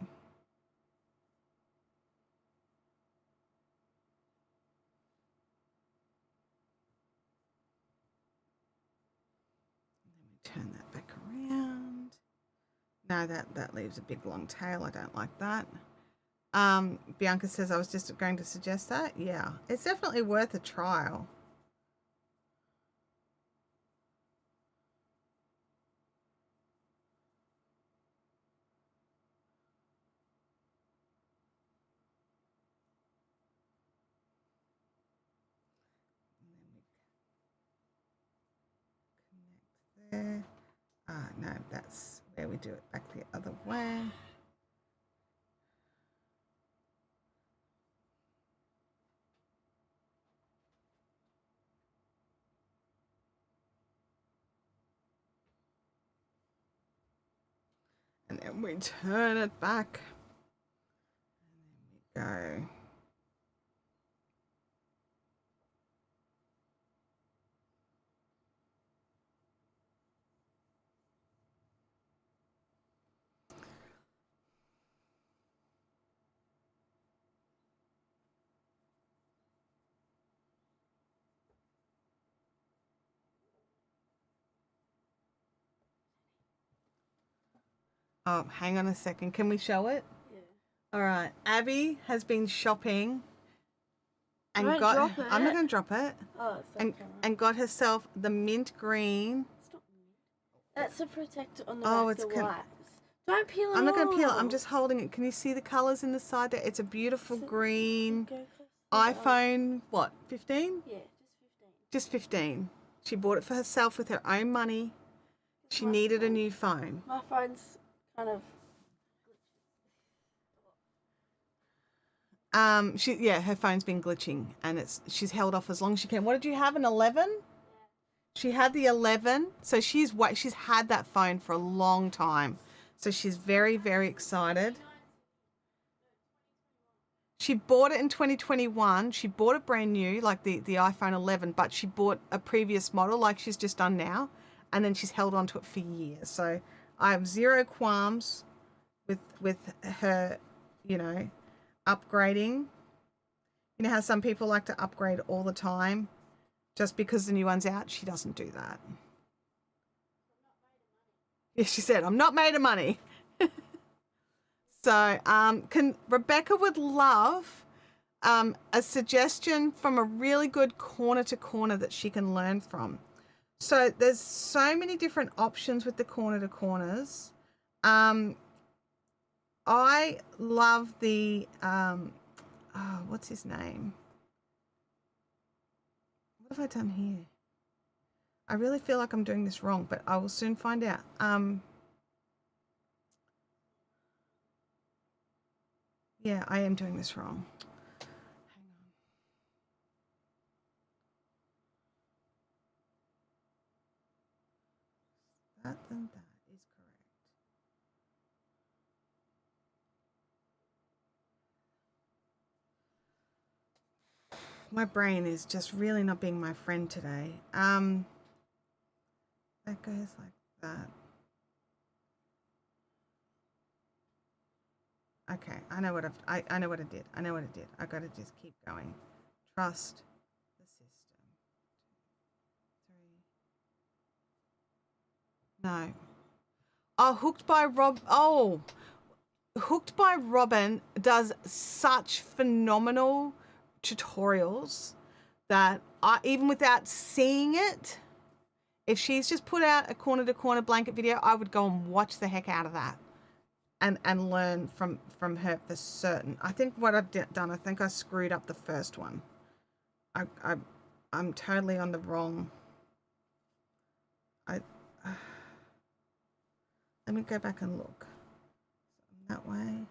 Let me turn that back around. No, that leaves a big long tail. I don't like that. Bianca says I was just going to suggest that. Yeah, it's definitely worth a trial. There. No, that's where we do it back the other way. And then we turn it back. And then we go. Oh, hang on a second. Can we show it? Yeah. All right. Abby has been shopping and Don't got. drop it. I'm not going to drop it. Oh, it's and got herself the mint green. It's not mint. That's a protector on the Oh, back it's that wipes. Don't peel it I'm not going to peel it. off. I'm just holding it. Can you see the colors in the side there? It's a beautiful green. Go close to iPhone, what, 15? Yeah, Just 15. She bought it for herself with her own money. She needed a new phone. My phone's kind of. Her phone's been glitching and she's held off as long as she can. What did you have, an 11? She had the 11, so she's had that phone for a long time. So she's very, very excited. She bought it in 2021. She bought it brand new, like the iPhone 11, but she bought a previous model like she's just done now, and then she's held on to it for years. So I have zero qualms with her, you know, upgrading. You know how some people like to upgrade all the time just because the new one's out? She doesn't do that. Yeah, she said, I'm not made of money. So Rebecca would love a suggestion from a really good corner to corner that she can learn from. So there's so many different options with the corner to corners. I love the, what's his name? What have I done here? I really feel like I'm doing this wrong, but I will soon find out. Yeah, I am doing this wrong. Hang on. That is correct. My brain is just really not being my friend today. That goes like that. Okay, I know what I know what I did. I know what I did. I got to just keep going. Trust the system. 3. No. Oh, Hooked by Rob. Oh, Hooked by Robin does such phenomenal tutorials that even without seeing it, if she's just put out a corner to corner blanket video, I would go and watch the heck out of that and learn from her for certain. I think what I've done, I think I screwed up the first one. I'm totally on the wrong. Let me go back and look. That way.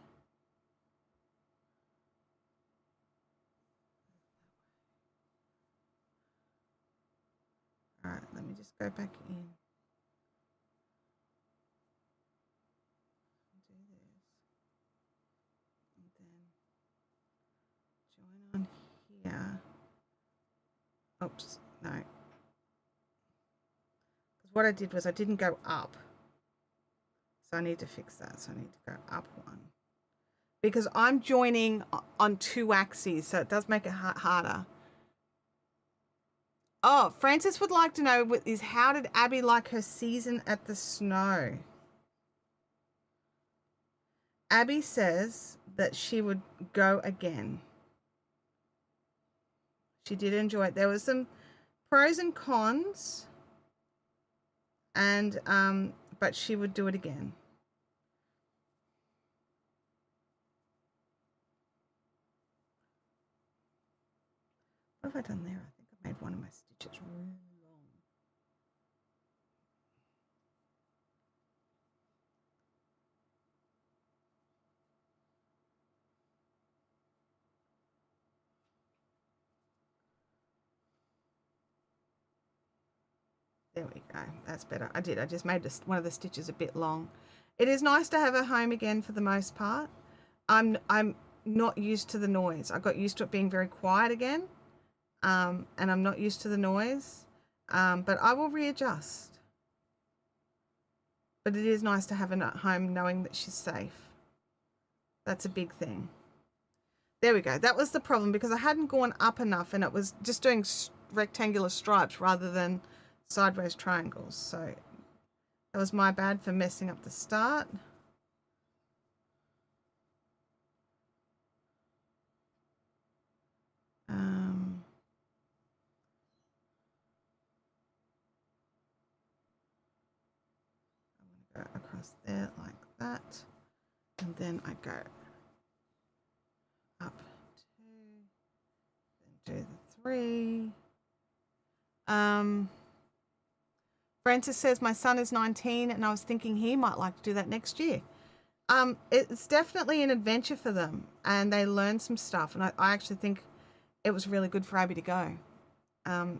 All right, let me just go back in. Do this. And then join on here. Oops, no. Because what I did was I didn't go up. So I need to fix that. So I need to go up one. Because I'm joining on 2 axes, so it does make it harder. Oh, Francis would like to know is how did Abby like her season at the snow? Abby says that she would go again. She did enjoy it. There was some pros and cons, and but she would do it again. What have I done there? I think I made one of my stitches really long. There we go. That's better. I did. I just made one of the stitches a bit long. It is nice to have her home again for the most part. I'm not used to the noise. I got used to it being very quiet again, and I'm not used to the noise. But I will readjust. But it is nice to have her at home knowing that she's safe. That's a big thing. There we go. That was the problem because I hadn't gone up enough and it was just doing rectangular stripes rather than sideways triangles. So that was my bad for messing up the start. I'm going to go across there like that. And then I go up 2, then do the 3. Francis says my son is 19 and I was thinking he might like to do that next year. It's definitely an adventure for them and they learn some stuff, and I actually think it was really good for Abby to go.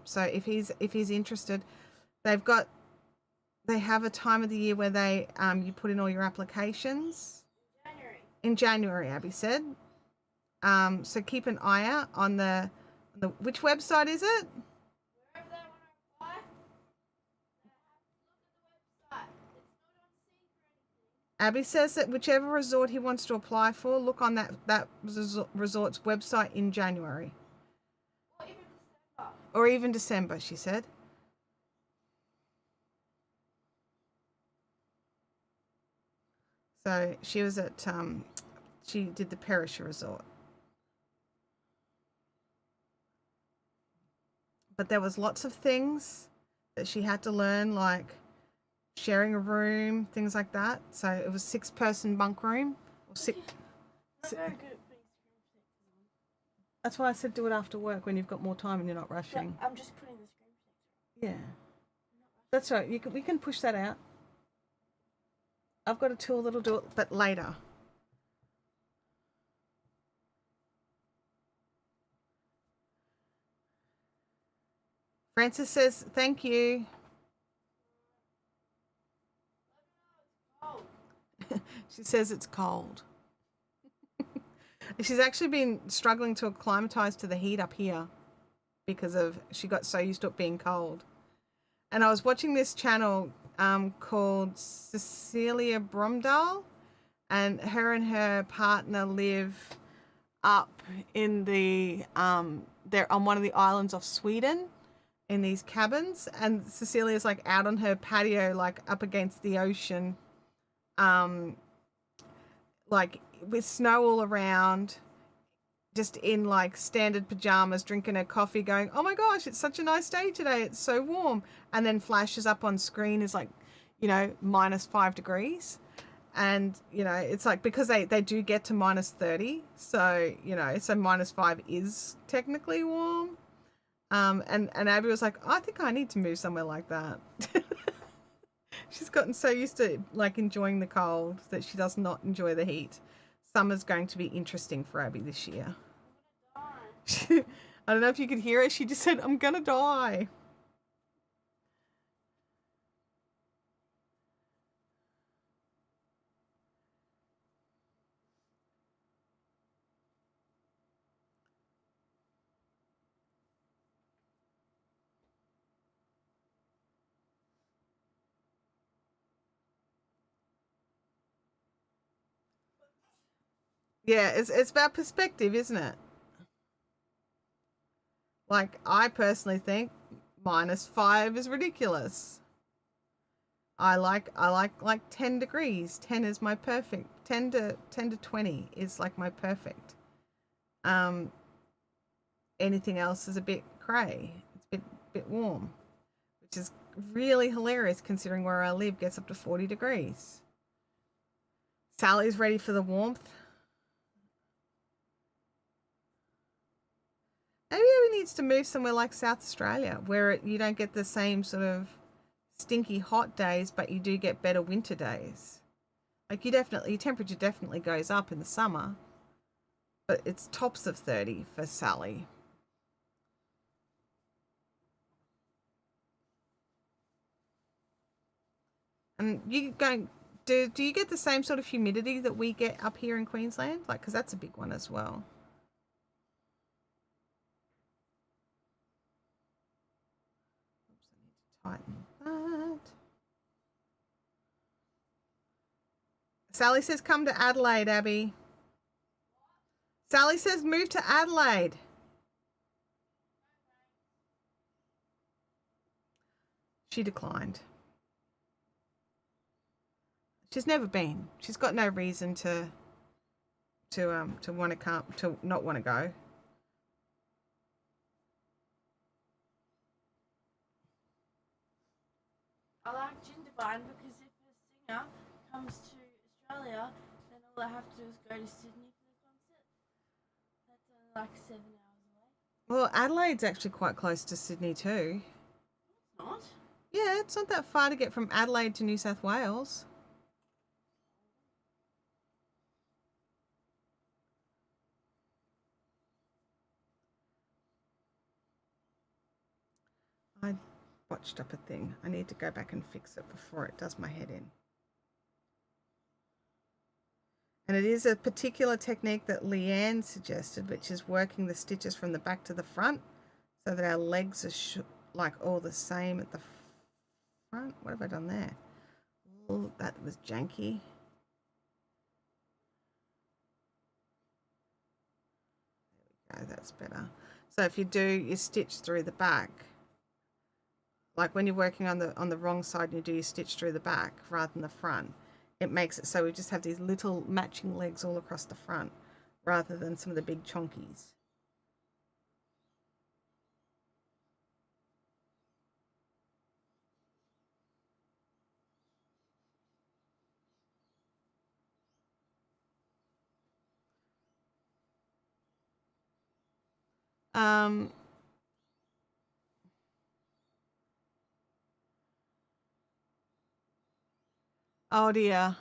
So if he's interested, They've got they have a time of the year where they you put in all your applications. January. In January, Abby said. So keep an eye out on the which website is it? Wherever they want to apply, they have to look at the website. It's not on Seek or anything. Abby says that whichever resort he wants to apply for, look on that resort's website in January. Or even December. Or even December, she said. So she was at, she did the Perisher Resort. But there was lots of things that she had to learn, like sharing a room, things like that. So it was 6-person bunk room. Or six. Not very good at putting screen protectors on. That's why I said do it after work when you've got more time and you're not rushing. No, I'm just putting the screen protector on. Yeah. That's right. We can push that out. I've got a tool that'll do it, but later. Francis says, thank you. Oh, She says it's cold. She's actually been struggling to acclimatize to the heat up here because of she got so used to it being cold. And I was watching this channel called Cecilia Bromdahl, and her partner live up in the they're on one of the islands of Sweden in these cabins, and Cecilia's like out on her patio, like up against the ocean, like with snow all around, just in like standard pajamas, drinking her coffee, going, oh my gosh, it's such a nice day today, it's so warm. And then flashes up on screen is like, -5 degrees. And, it's like, because they do get to -30. So, so -5 is technically warm. And Abby was like, I think I need to move somewhere like that. She's gotten so used to like enjoying the cold that she does not enjoy the heat. Summer's going to be interesting for Abby this year. I don't know if you could hear it. She just said, I'm gonna die. Yeah, it's about perspective, isn't it? Like, I personally think -5 is ridiculous. I like 10 degrees. 10 is my perfect. 10 to 20 is like my perfect. Anything else is a bit cray. It's a bit warm, which is really hilarious considering where I live gets up to 40 degrees. Sally's ready for the warmth. Maybe he needs to move somewhere like South Australia where you don't get the same sort of stinky hot days, but you do get better winter days. Like your temperature definitely goes up in the summer, but it's tops of 30 for Sally. And do you get the same sort of humidity that we get up here in Queensland? Like, because that's a big one as well. Oops, I need to tighten that. Sally says come to Adelaide, Abby. Sally says move to Adelaide. She declined. She's never been. She's got no reason to want to come, to not want to go. I like Jindabyne because if a singer comes to Australia, then all I have to do is go to Sydney for the concert. That's only like 7 hours away. Well, Adelaide's actually quite close to Sydney too. It's not. Yeah, it's not that far to get from Adelaide to New South Wales. botched up a thing. I need to go back and fix it before it does my head in. And it is a particular technique that Leanne suggested, which is working the stitches from the back to the front so that our legs are like all the same at the front. What have I done there? Oh, that was janky. There we go, that's better. So if you do your stitch through the back, like when you're working on the wrong side and you do your stitch through the back rather than the front, it makes it so we just have these little matching legs all across the front rather than some of the big chonkies. Oh dear.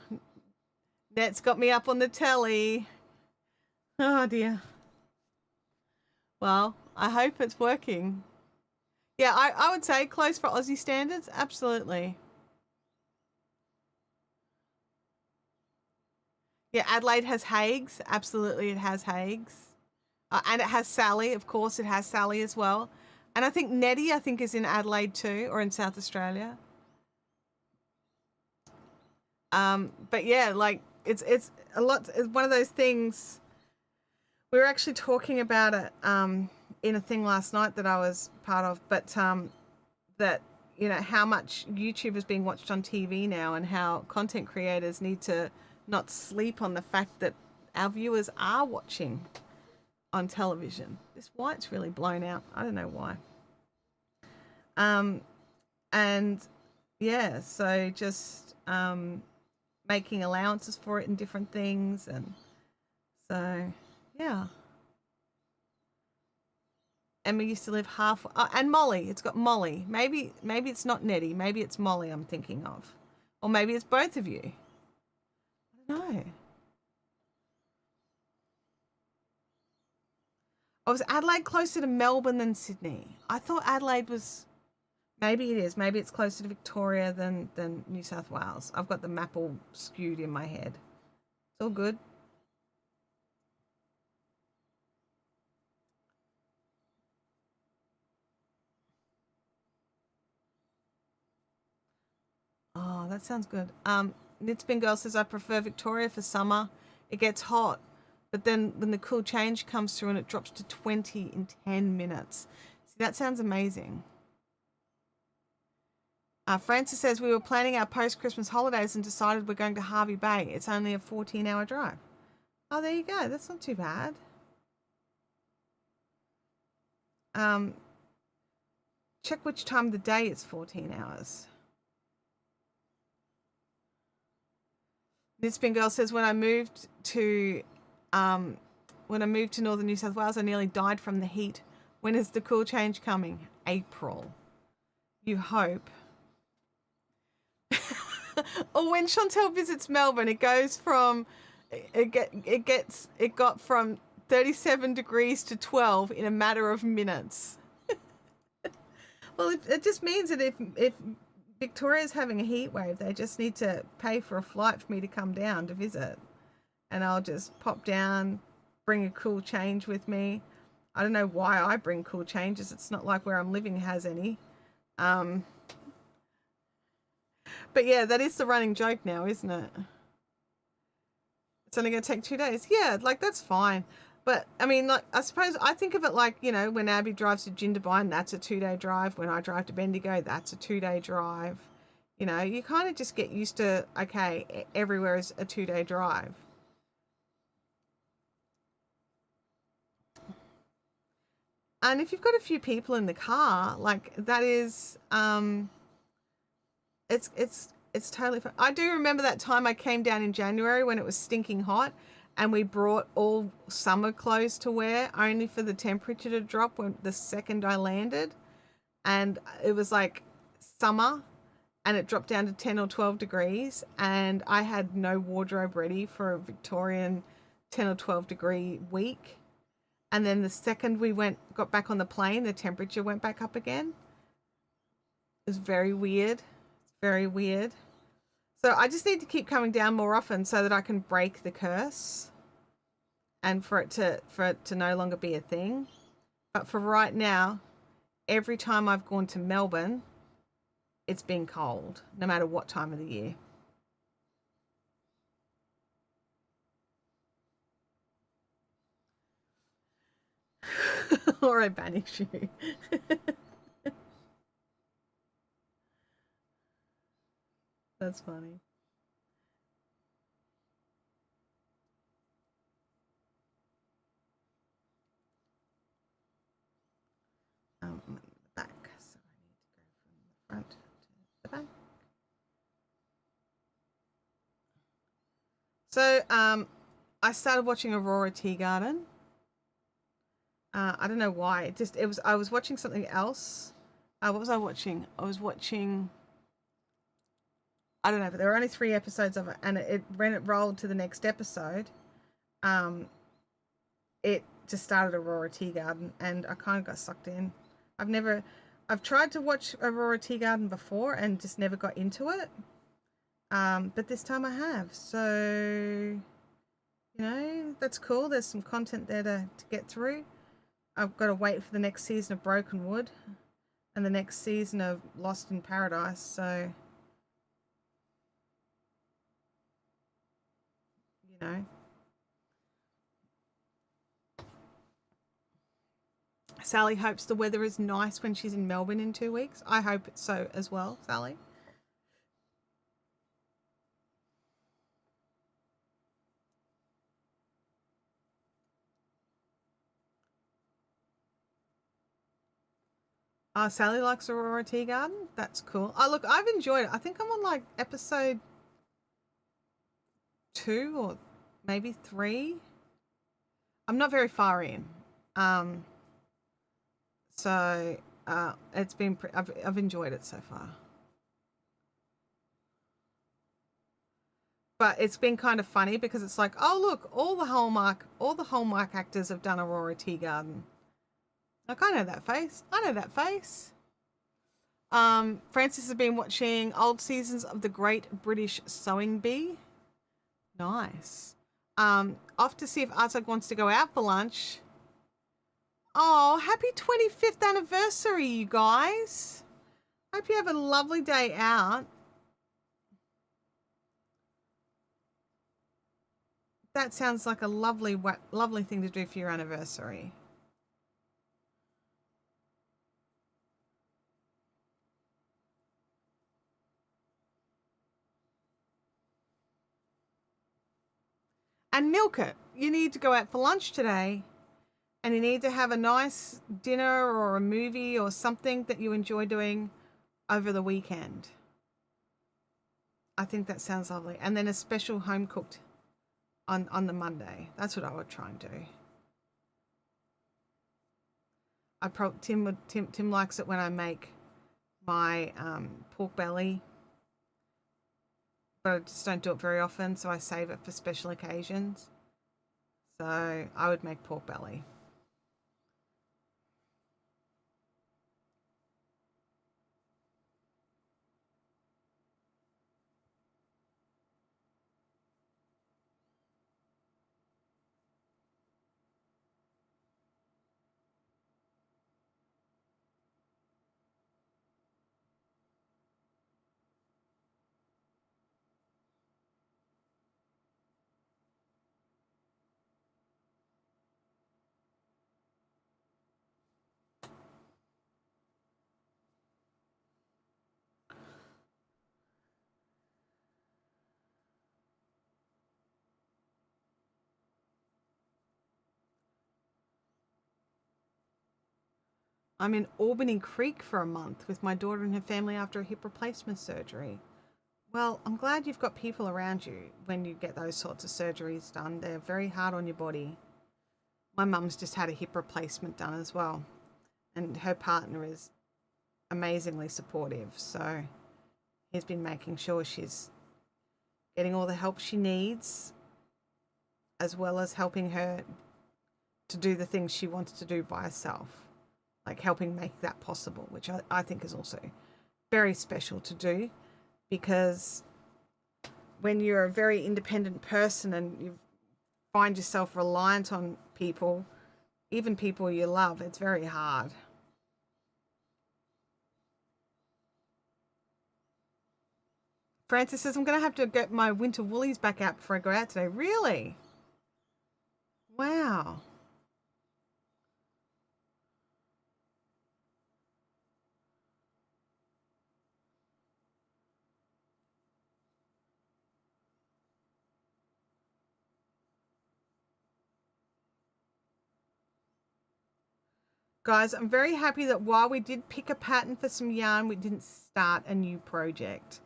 Net's got me up on the telly. Oh dear. Well, I hope it's working. Yeah, I would say close for Aussie standards, absolutely. Yeah, Adelaide has Haigs. Absolutely, it has Haigs. And it has Sally, of course, it has Sally as well. And I think Nettie, I think, is in Adelaide too, or in South Australia. But yeah, like it's a lot. It's one of those things. We were actually talking about it in a thing last night that I was part of, but that how much YouTube is being watched on TV now, and how content creators need to not sleep on the fact that our viewers are watching on television. This white's really blown out. I don't know why. And yeah, so just making allowances for it in different things, and so yeah. Emma used to live half. And Molly, it's got Molly. Maybe it's not Nettie. Maybe it's Molly I'm thinking of, or maybe it's both of you. I don't know. Oh, was Adelaide closer to Melbourne than Sydney? I thought Adelaide was. Maybe it is. Maybe it's closer to Victoria than New South Wales. I've got the map all skewed in my head. It's all good. Oh, that sounds good. Knitspin Girl says, I prefer Victoria for summer. It gets hot, but then when the cool change comes through and it drops to 20 in 10 minutes. See, that sounds amazing. Francis says, we were planning our post-Christmas holidays and decided we're going to Hervey Bay. It's only a 14-hour drive. Oh, there you go. That's not too bad. Check which time of the day it's 14 hours. Knitspin Girl says, when I moved to northern New South Wales, I nearly died from the heat. When is the cool change coming? April. You hope. Or when Chantel visits Melbourne, it goes from it got from 37 degrees to 12 in a matter of minutes. Well, it just means that if Victoria's having a heat wave, they just need to pay for a flight for me to come down to visit, and I'll just pop down, bring a cool change with me. I don't know why I bring cool changes. It's not like where I'm living has any. But yeah, that is the running joke now, isn't it? It's only going to take 2 days. Yeah, like that's fine. But I mean, like, I suppose I think of it like, when Abby drives to Jindabyne, that's a 2-day drive. When I drive to Bendigo, that's a 2-day drive. You kind of just get used to, okay, everywhere is a 2-day drive. And if you've got a few people in the car, like that is, it's totally fine. I do remember that time I came down in January when it was stinking hot, and we brought all summer clothes to wear only for the temperature to drop when the second I landed. And it was like summer, and it dropped down to 10 or 12 degrees, and I had no wardrobe ready for a Victorian 10 or 12 degree week. And then the second we got back on the plane, the temperature went back up again. It's very weird. It's very weird. So I just need to keep coming down more often so that I can break the curse and for it to no longer be a thing. But for right now, every time I've gone to Melbourne, it's been cold, no matter what time of the year. Or I banish you. That's funny. I'm at the back, so I need to go from the front to the back. So I started watching Aurora Teagarden. I don't know why. It was. I was watching something else. What was I watching? I was watching. I don't know, but there were only 3 episodes of it, and when it rolled to the next episode, um, it just started Aurora Teagarden, and I kind of got sucked in. I've tried to watch Aurora Teagarden before and just never got into it. But this time I have. So, that's cool. There's some content there to get through. I've got to wait for the next season of Broken Wood and the next season of Lost in Paradise. So, you know. Sally hopes the weather is nice when she's in Melbourne in 2 weeks. I hope it's so as well, Sally. Sally likes Aurora Teagarden. That's cool. Oh, look, I've enjoyed it. I think I'm on like episode 2 or maybe 3. I'm not very far in. So it's been. I've enjoyed it so far. But it's been kind of funny because it's like, oh look, all the Hallmark actors have done Aurora Teagarden. Like, I know that face. I know that face. Francis has been watching old seasons of The Great British Sewing Bee. Nice. Off to see if Artug wants to go out for lunch. Oh, happy 25th anniversary, you guys. Hope you have a lovely day out. That sounds like a lovely thing to do for your anniversary. And milk it. You need to go out for lunch today, and you need to have a nice dinner or a movie or something that you enjoy doing over the weekend. I think that sounds lovely. And then a special home cooked on the Monday. That's what I would try and do. Tim likes it when I make my pork belly, but I just don't do it very often, so I save it for special occasions. So I would make pork belly. I'm in Albany Creek for a month with my daughter and her family after a hip replacement surgery. Well, I'm glad you've got people around you when you get those sorts of surgeries done. They're very hard on your body. My mum's just had a hip replacement done as well, and her partner is amazingly supportive. So he's been making sure she's getting all the help she needs, as well as helping her to do the things she wants to do by herself, like helping make that possible, which I think is also very special to do, because when you're a very independent person and you find yourself reliant on people, even people you love, it's very hard. Francis says, I'm going to have to get my winter woolies back out before I go out today. Really? Wow. Guys, I'm very happy that while we did pick a pattern for some yarn, we didn't start a new project.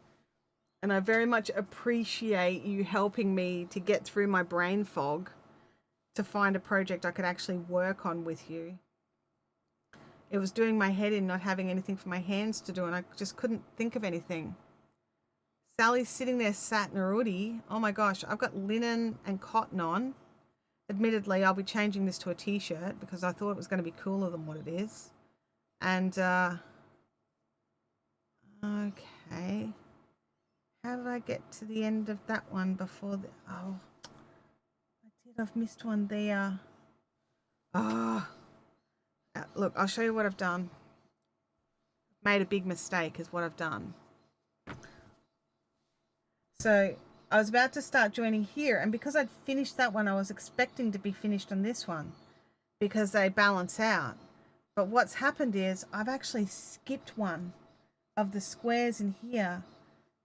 And I very much appreciate you helping me to get through my brain fog to find a project I could actually work on with you. It was doing my head in not having anything for my hands to do, and I just couldn't think of anything. Sally's sitting there sat in her hoodie. Oh my gosh, I've got linen and cotton on. Admittedly, I'll be changing this to a t-shirt because I thought it was going to be cooler than what it is. And, okay. How did I get to the end of that one before the... Oh, I did. I've missed one there. Oh. Look, I'll show you what I've done. Made a big mistake is what I've done. So I was about to start joining here, and because I'd finished that one, I was expecting to be finished on this one because they balance out. But what's happened is I've actually skipped one of the squares in here.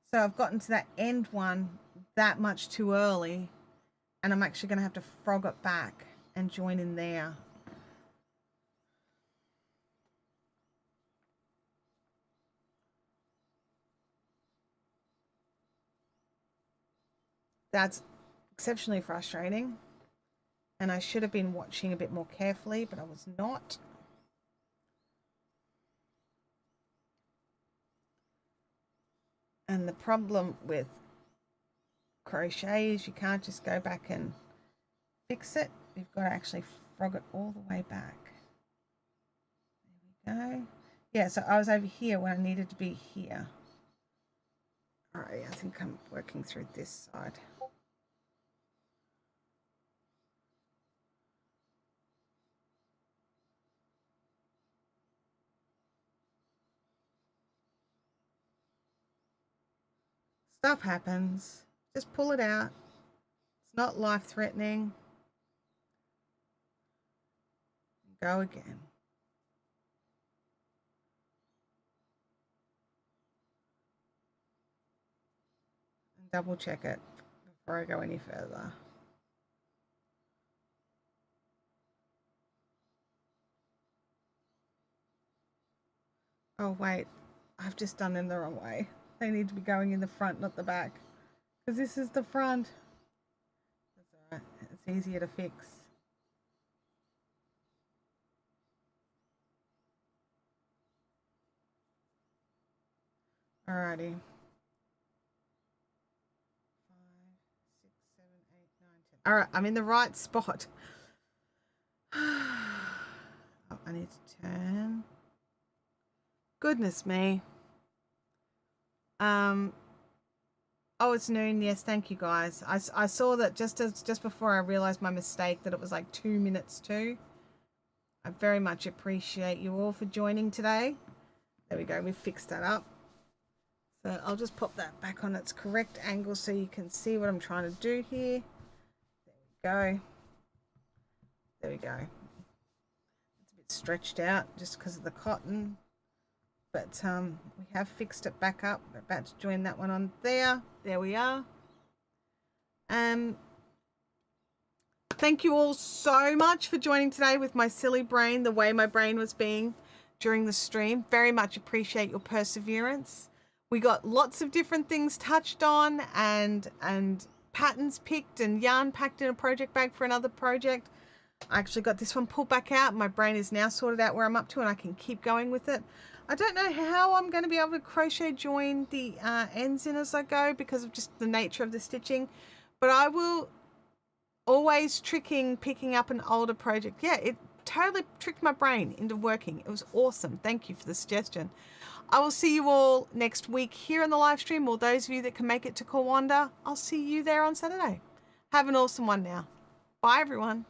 So I've gotten to that end one that much too early, and I'm actually going to have to frog it back and join in there. That's exceptionally frustrating, and I should have been watching a bit more carefully, but I was not. And the problem with crochet is you can't just go back and fix it. You've got to actually frog it all the way back. There we go. Yeah, so I was over here when I needed to be here. All right, I think I'm working through this side. Stuff happens. Just pull it out. It's not life-threatening. Go again. And double check it before I go any further. Oh wait, I've just done them the wrong way. They need to be going in the front, not the back. Because this is the front. That's alright, it's easier to fix. Alrighty. 5, 6, 7, 8, 9, 10. Alright, I'm in the right spot. Oh, I need to turn. Goodness me. Oh, it's noon. Yes, thank you guys. I saw that just before I realized my mistake that it was like 2 minutes to. I very much appreciate you all for joining today. There we go. We fixed that up. So I'll just pop that back on its correct angle so you can see what I'm trying to do here. There we go. There we go. It's a bit stretched out just because of the cotton. But we have fixed it back up. We're about to join that one on there. There we are. Thank you all so much for joining today with my silly brain, the way my brain was being during the stream. Very much appreciate your perseverance. We got lots of different things touched on and patterns picked and yarn packed in a project bag for another project. I actually got this one pulled back out. My brain is now sorted out where I'm up to and I can keep going with it. I don't know how I'm going to be able to crochet join the ends in as I go because of just the nature of the stitching, but I will always picking up an older project. Yeah, totally tricked my brain into working. It was awesome. Thank you for the suggestion. I will see you all next week here in the live stream, or those of you that can make it to Kawanda, I'll see you there on Saturday. Have an awesome one now. Bye, everyone.